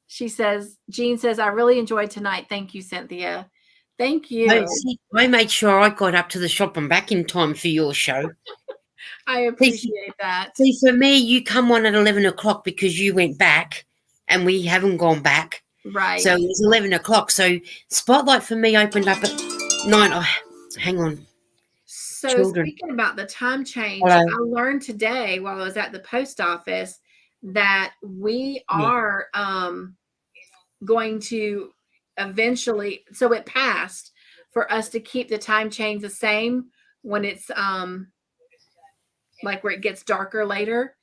She says, Jean says, I really enjoyed tonight. Thank you, Cynthia. Thank you. I made sure I got up to the shop and back in time for your show. I appreciate that. See, for me, you come on at 11 o'clock because you went back and we haven't gone back. Right. So it was 11 o'clock. So Spotlight for me opened up at 9. Oh, hang on. So Children. speaking about the time change, Hello. I learned today while I was at the post office that we are going to eventually, so it passed for us to keep the time change the same when it's like where it gets darker later,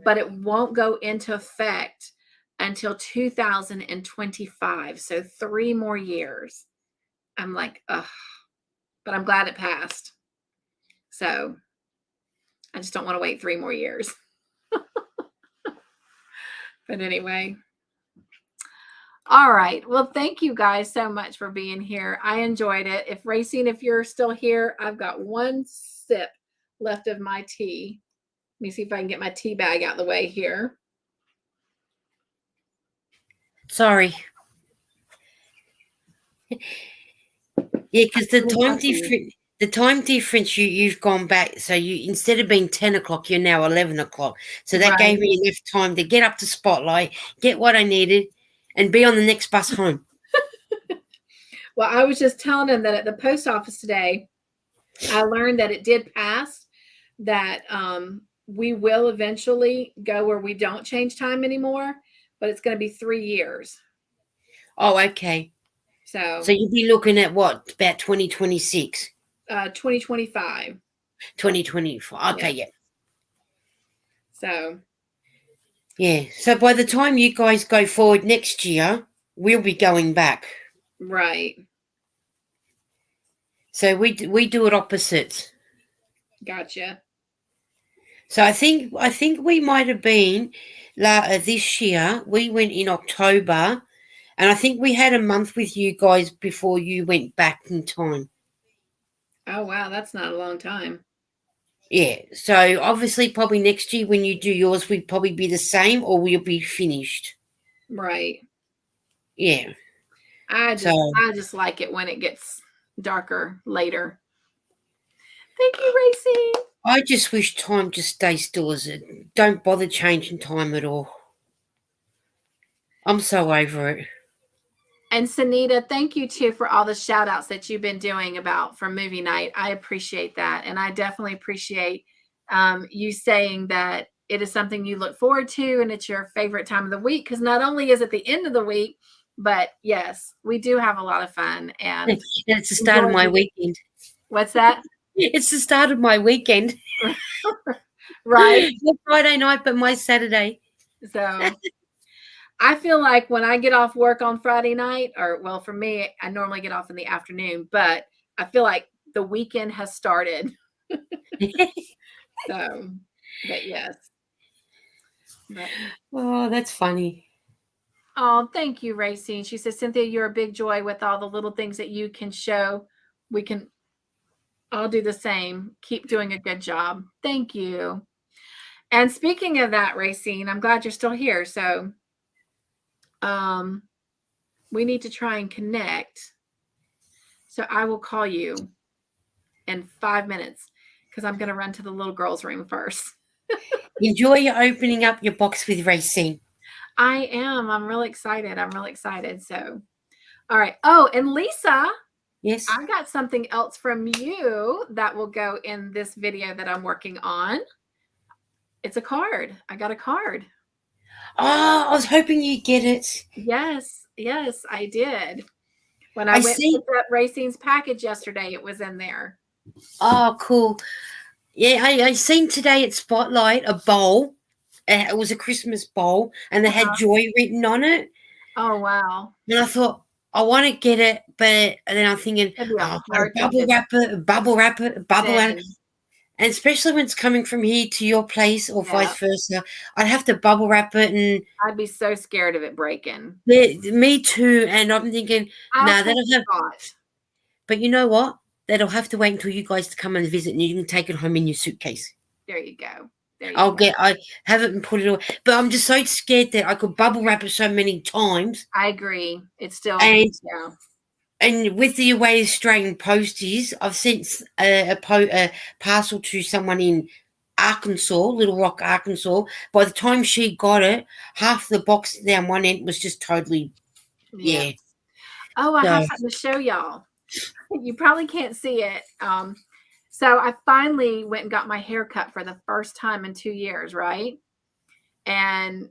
but it won't go into effect until 2025. So 3 more years. I'm like, ugh, but I'm glad it passed. So I just don't want to wait 3 more years. But anyway. All right. Well, thank you guys so much for being here. I enjoyed it. If Racine, if you're still here, I've got 1 sip left of my tea. Let me see if I can get my tea bag out of the way here. Sorry. Yeah, because the time difference you've gone back. So you, instead of being 10 o'clock, you're now 11 o'clock. So that gave me enough time to get up to Spotlight, get what I needed, and be on the next bus home. Well, I was just telling him that at the post office today, I learned that it did pass, that we will eventually go where we don't change time anymore, but it's going to be 3 years. Oh, okay. So you'd be looking at what, about 2026? 2025. 2025. Okay, yeah. So. Yeah. So by the time you guys go forward next year, we'll be going back. Right. So we do it opposite. Gotcha. So I think we might have been this year. We went in October, and I think we had a month with you guys before you went back in time. Oh wow, that's not a long time. Yeah. So obviously, probably next year when you do yours, we'd probably be the same, or we'll be finished. Right. Yeah. I just like it when it gets darker later. Thank you, Racine. I just wish time just stays still as it. Don't bother changing time at all. I'm so over it. And Sunita, thank you too for all the shout outs that you've been doing about for movie night. I appreciate that. And I definitely appreciate you saying that it is something you look forward to and it's your favorite time of the week. Because not only is it the end of the week, but yes, we do have a lot of fun. And it's the start of my weekend. What's that? It's the start of my weekend. Right. Not Friday night, but my Saturday. So I feel like when I get off work on Friday night, or well, for me, I normally get off in the afternoon, but I feel like the weekend has started. So, but yes. But, oh, that's funny. Oh, thank you, Racine. She says, Cynthia, you're a big joy with all the little things that you can show. We can all do the same. Keep doing a good job. Thank you. And speaking of that, Racine, I'm glad you're still here. So we need to try and connect. So I will call you in 5 minutes because I'm going to run to the little girl's room first. Enjoy your opening up your box with Racine. I am. I'm really excited. So, all right. Oh, and Lisa. Yes. I got something else from you that will go in this video that I'm working on. It's a card. I got a card. Oh, I was hoping you'd get it. Yes, I did. When I went to pick up Racine's package yesterday, it was in there. Oh, cool. Yeah, I seen today at Spotlight a bowl. It was a Christmas bowl, and they had joy written on it. Oh, wow. And I thought, I want to get it, but then I'm thinking, bubble wrap it. And especially when it's coming from here to your place or vice versa, I'd have to bubble wrap it, and I'd be so scared of it breaking. Me too. And I'm thinking, that'll have. But you know what? That'll have to wait until you guys come and visit, and you can take it home in your suitcase. There you go. There you go. I have it and put it away. But I'm just so scared that I could bubble wrap it so many times. I agree. It's still, And yeah. And with the away Australian posties, I've sent a parcel to someone in Arkansas, Little Rock, Arkansas. By the time she got it, half the box down one end was just totally, yeah. Oh, I So, have something to show y'all. You probably can't see it. So I finally went and got my hair cut for the first time in 2 years, right? And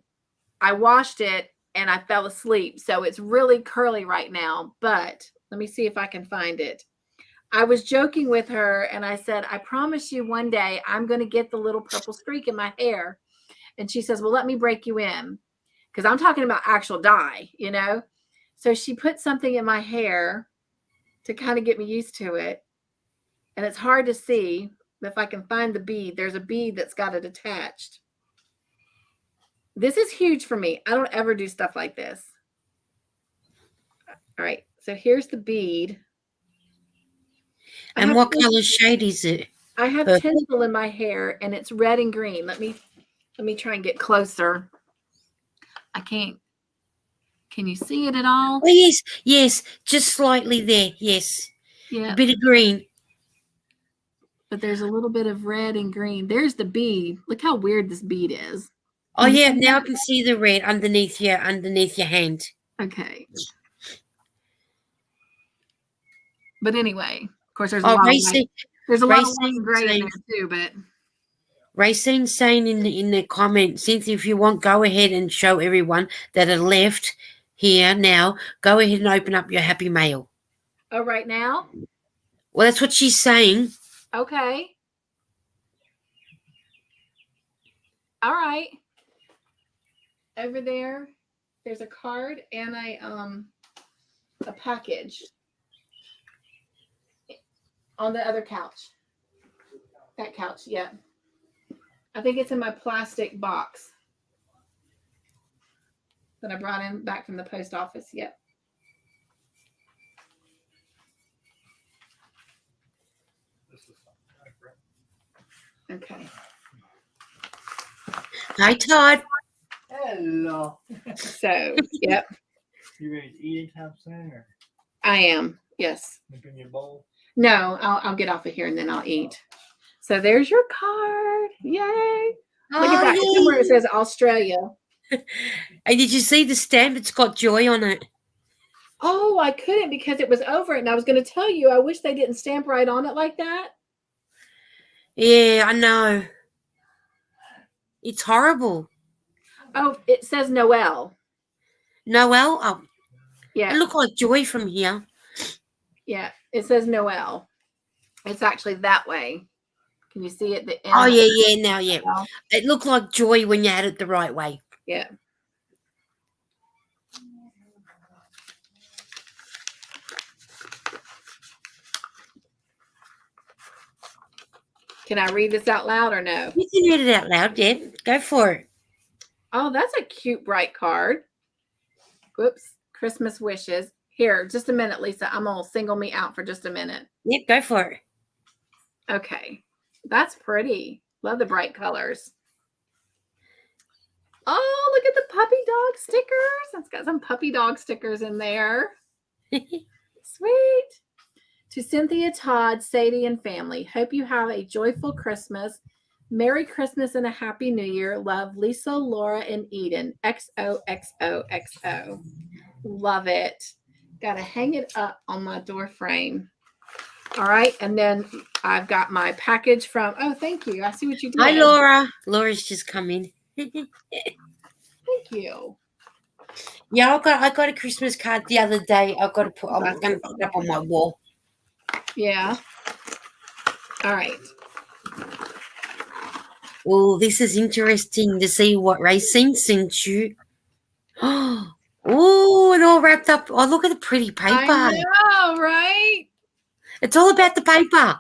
I washed it and I fell asleep. So it's really curly right now, but let me see if I can find it. I was joking with her and I said, I promise you one day I'm going to get the little purple streak in my hair. And she says, well, let me break you in, because I'm talking about actual dye, you know? So she put something in my hair to kind of get me used to it. And it's hard to see. If I can find the bead, there's a bead that's got it attached. This is huge for me. I don't ever do stuff like this. All right. So here's the bead. and what color shade is it? I have tinsel in my hair and it's red and green. Let me try and get closer. I can't. Can you see it at all? Oh, yes, just slightly there. Yes. Yeah. A bit of green. But there's a little bit of red and green. There's the bead. Look how weird this bead is. Oh yeah, now I can see the red underneath your hand. Okay. But anyway, of course, there's a lot of white. There's a lot of white and gray in there too. But Racine's saying in the comment, Cynthia, if you want, go ahead and show everyone that are left here now. Go ahead and open up your happy mail. Oh, right now? Well, that's what she's saying. Okay. All right. Over there's a card and a package on the other couch. That couch, yeah. I think it's in my plastic box that I brought in back from the post office. Yep. Okay. Hi, Todd. Hello. So, yep. You ready to eat anytime soon? Or I am. Yes. in your bowl? No, I'll get off of here and then I'll eat. So there's your card. Yay. Look at that. It's somewhere it says Australia. Hey, did you see the stamp? It's got joy on it. Oh, I couldn't because it was over it. And I was going to tell you, I wish they didn't stamp right on it like that. Yeah, I know. It's horrible. Oh, it says Noel. Noel? Oh, yeah. It looked like joy from here. Yeah, it says Noel. It's actually that way. Can you see it? The end? Oh, yeah, now, yeah. It looked like joy when you had it the right way. Yeah. Can I read this out loud or no? You can read it out loud, yeah. Go for it. Oh, that's a cute, bright card. Whoops. Christmas wishes. Here, just a minute, Lisa. I'm going to single me out for just a minute. Yep, go for it. Okay. That's pretty. Love the bright colors. Oh, look at the puppy dog stickers. It's got some puppy dog stickers in there. Sweet. To Cynthia, Todd, Sadie, and family, hope you have a joyful Christmas. Merry Christmas and a Happy New Year. Love, Lisa, Laura, and Eden. XOXOXO. Love it. Got to hang it up on my door frame. All right. And then I've got my package from, oh, thank you. I see what you did. Hi, Laura. Laura's just come in. Thank you. Yeah, I got a Christmas card the other day. I'm going to put it up on my wall. Yeah. All right. Oh, this is interesting to see what Racine sent you. Oh, and all wrapped up. Oh, look at the pretty paper. I know, right? It's all about the paper.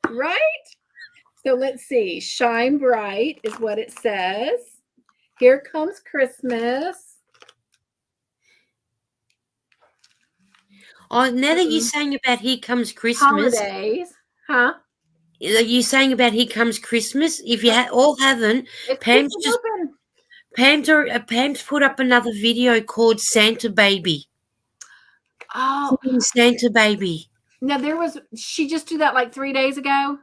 Right? So let's see. Shine bright is what it says. Here comes Christmas. Oh, now that you're saying about here comes Christmas. Holidays. Huh? Are you saying about Here Comes Christmas? If you all haven't, It's Pam's peeking just open. Pam's put up another video called Santa Baby. Oh, Singing Santa Baby. now she just did that like 3 days ago?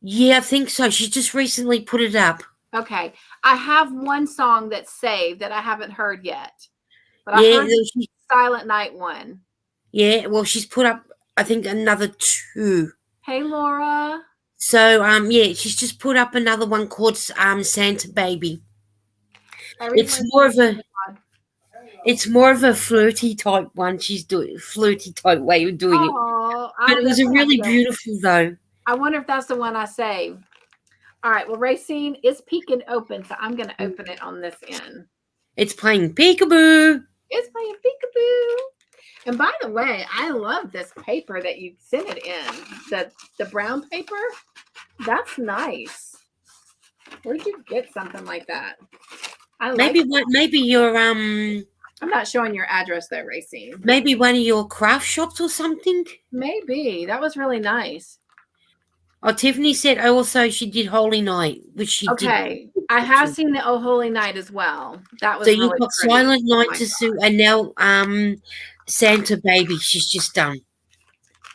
Yeah, I think so. She just recently put it up. Okay. I have one song that's saved that I haven't heard yet. But I Yeah, heard the Silent Night one. yeah. Well, she's put up, I think, another 2. Hey, Laura. So, yeah, she's just put up another one called Santa Baby. It's more of a flirty type one. She's doing flirty type way of doing it. Oh, But it was a really beautiful though. I wonder if that's the one I saved. All right. Well, Racine is peeking open, so I'm going to open it on this end. It's playing peekaboo. It's playing peekaboo. And by the way, I love this paper that you sent it in. The brown paper. That's nice. Where'd you get something like that? Maybe your I'm not showing your address though, Racine. Maybe one of your craft shops or something. Maybe. That was really nice. Oh, Tiffany said also she did Holy Night, which she did. Okay. I have seen the Oh Holy Night as well. That was so really you've got pretty. Silent Night to suit, and now Santa Baby. She's just done.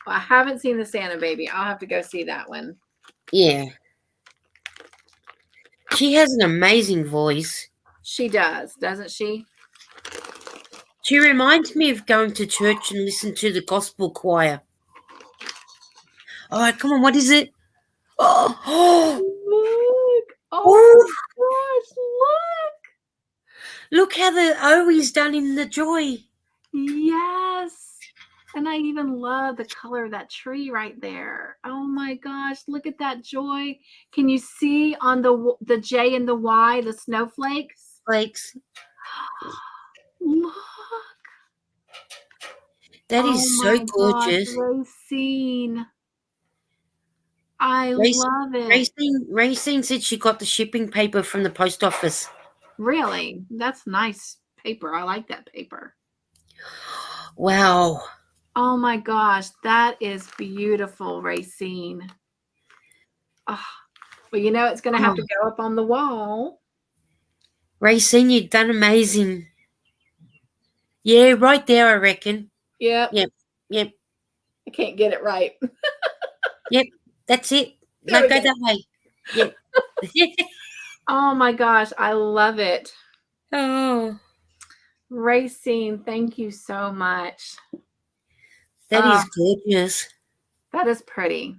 Well, I haven't seen the Santa Baby. I'll have to go see that one. Yeah. She has an amazing voice. She does, doesn't she? She reminds me of going to church and listen to the gospel choir. All right, come on. What is it? Oh, look! Oh my gosh! Look! Look how the O is done in the joy. Yes. And I even love the color of that tree right there. Oh my gosh, look at that joy. Can you see on the J and the Y, the snowflakes? Flakes. Look. That is so gorgeous. Gosh, Racine. I love it. Racine said she got the shipping paper from the post office. Really? That's nice paper. I like that paper. Wow. Oh my gosh, that is beautiful, Racine. Oh, well, you know it's going to have to go up on the wall. Racine, you've done amazing. Yeah, right there, I reckon. Yep. Yep. I can't get it right. Yep, that's it. No, go that way. Yep. Oh my gosh, I love it. Oh. Racine, thank you so much. That is gorgeous. That is pretty.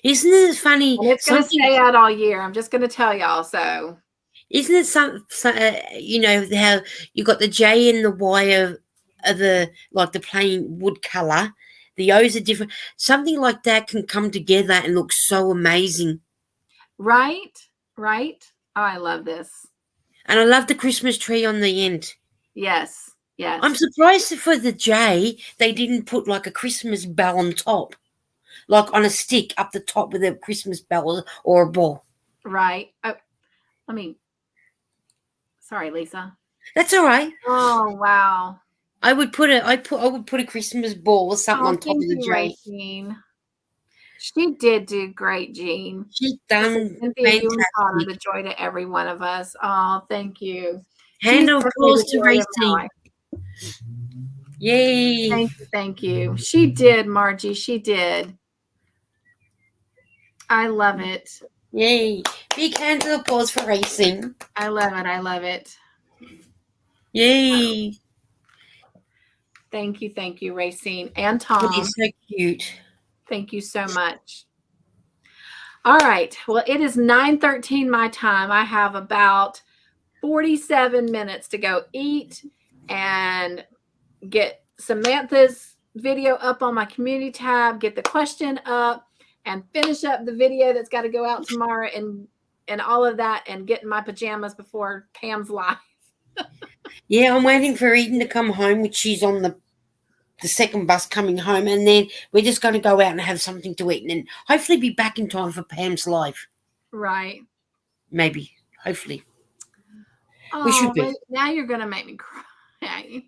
Isn't it funny? And it's going to stay out all year. I'm just going to tell y'all so. Isn't it you know, how you got the J and the Y of the, like the plain wood color. The O's are different. Something like that can come together and look so amazing. Right? Right? Oh, I love this. And I love the Christmas tree on the end. Yes. Yes. I'm surprised for the J, they didn't put like a Christmas bell on top. Like on a stick up the top with a Christmas bell or a ball. Right. Oh, sorry, Lisa. That's all right. Oh, wow. I would put a Christmas ball or something on top of the J. Racine. She did do great, Jean. She's done Cynthia, you and the joy to every one of us. Oh, thank you. Hand of applause to Racine. Yay. Thank you. She did, Margie. She did. I love it. Yay. Big hand of applause for Racine. I love it. I love it. Yay. Thank you, Racine and Tom. It is so cute. Thank you so much. All right. Well, it is 9:13 my time. I have about 47 minutes to go eat and get Samantha's video up on my community tab, get the question up, and finish up the video that's got to go out tomorrow and all of that, and get in my pajamas before Pam's live. Yeah, I'm waiting for Eden to come home, which she's on the second bus coming home, and then we're just going to go out and have something to eat and then hopefully be back in time for Pam's live. Right. Maybe. Hopefully. Oh, we should be. Now you're going to make me cry.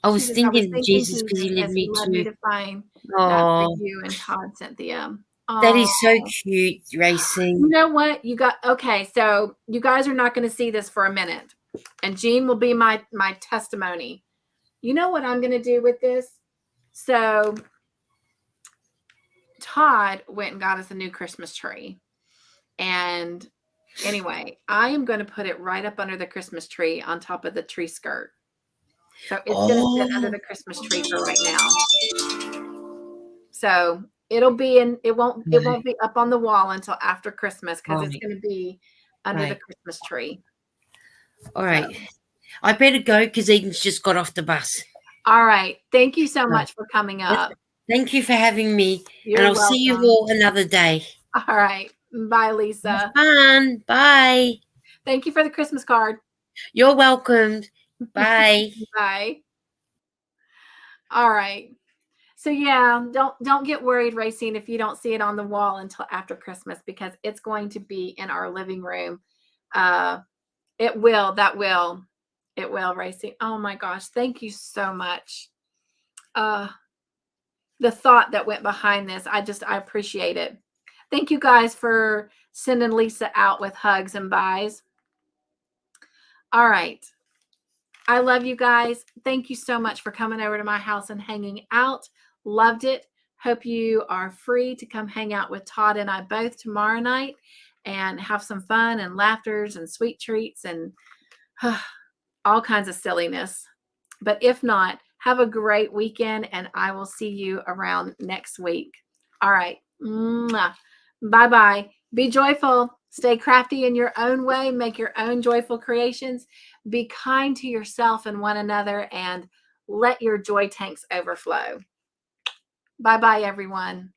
I was thinking Jesus, because he led me to find that for you and Todd, Cynthia. That is so Oh, cute, Racine. you know what? Okay, so you guys are not going to see this for a minute. And Jean will be my testimony. You know what I'm going to do with this? So Todd went and got us a new Christmas tree. And anyway, I am going to put it right up under the Christmas tree on top of the tree skirt. So it's going to sit under Oh, the Christmas tree for right now. So it'll be it won't be up on the wall until after Christmas because it's right, going to be under the right. Christmas tree. All right. I better go because Eden's just got off the bus. All right. Thank you so Right. much for coming up. Thank you for having me. You're and I'll see you welcome. all another day. All right. Bye, Lisa. Have fun. Bye. Thank you for the Christmas card. You're welcome. Bye. Bye. All right. So yeah, don't get worried, Racine, if you don't see it on the wall until after Christmas because it's going to be in our living room. It will, Racine. Oh my gosh, thank you so much. The thought that went behind this, I appreciate it. Thank you guys for sending Lisa out with hugs and buys. All right. I love you guys. Thank you so much for coming over to my house and hanging out. Loved it. Hope you are free to come hang out with Todd and I both tomorrow night and have some fun and laughters and sweet treats and all kinds of silliness. But if not, have a great weekend and I will see you around next week. All right. Bye-bye. Be joyful. Stay crafty in your own way. Make your own joyful creations. Be kind to yourself and one another and let your joy tanks overflow. Bye-bye, everyone.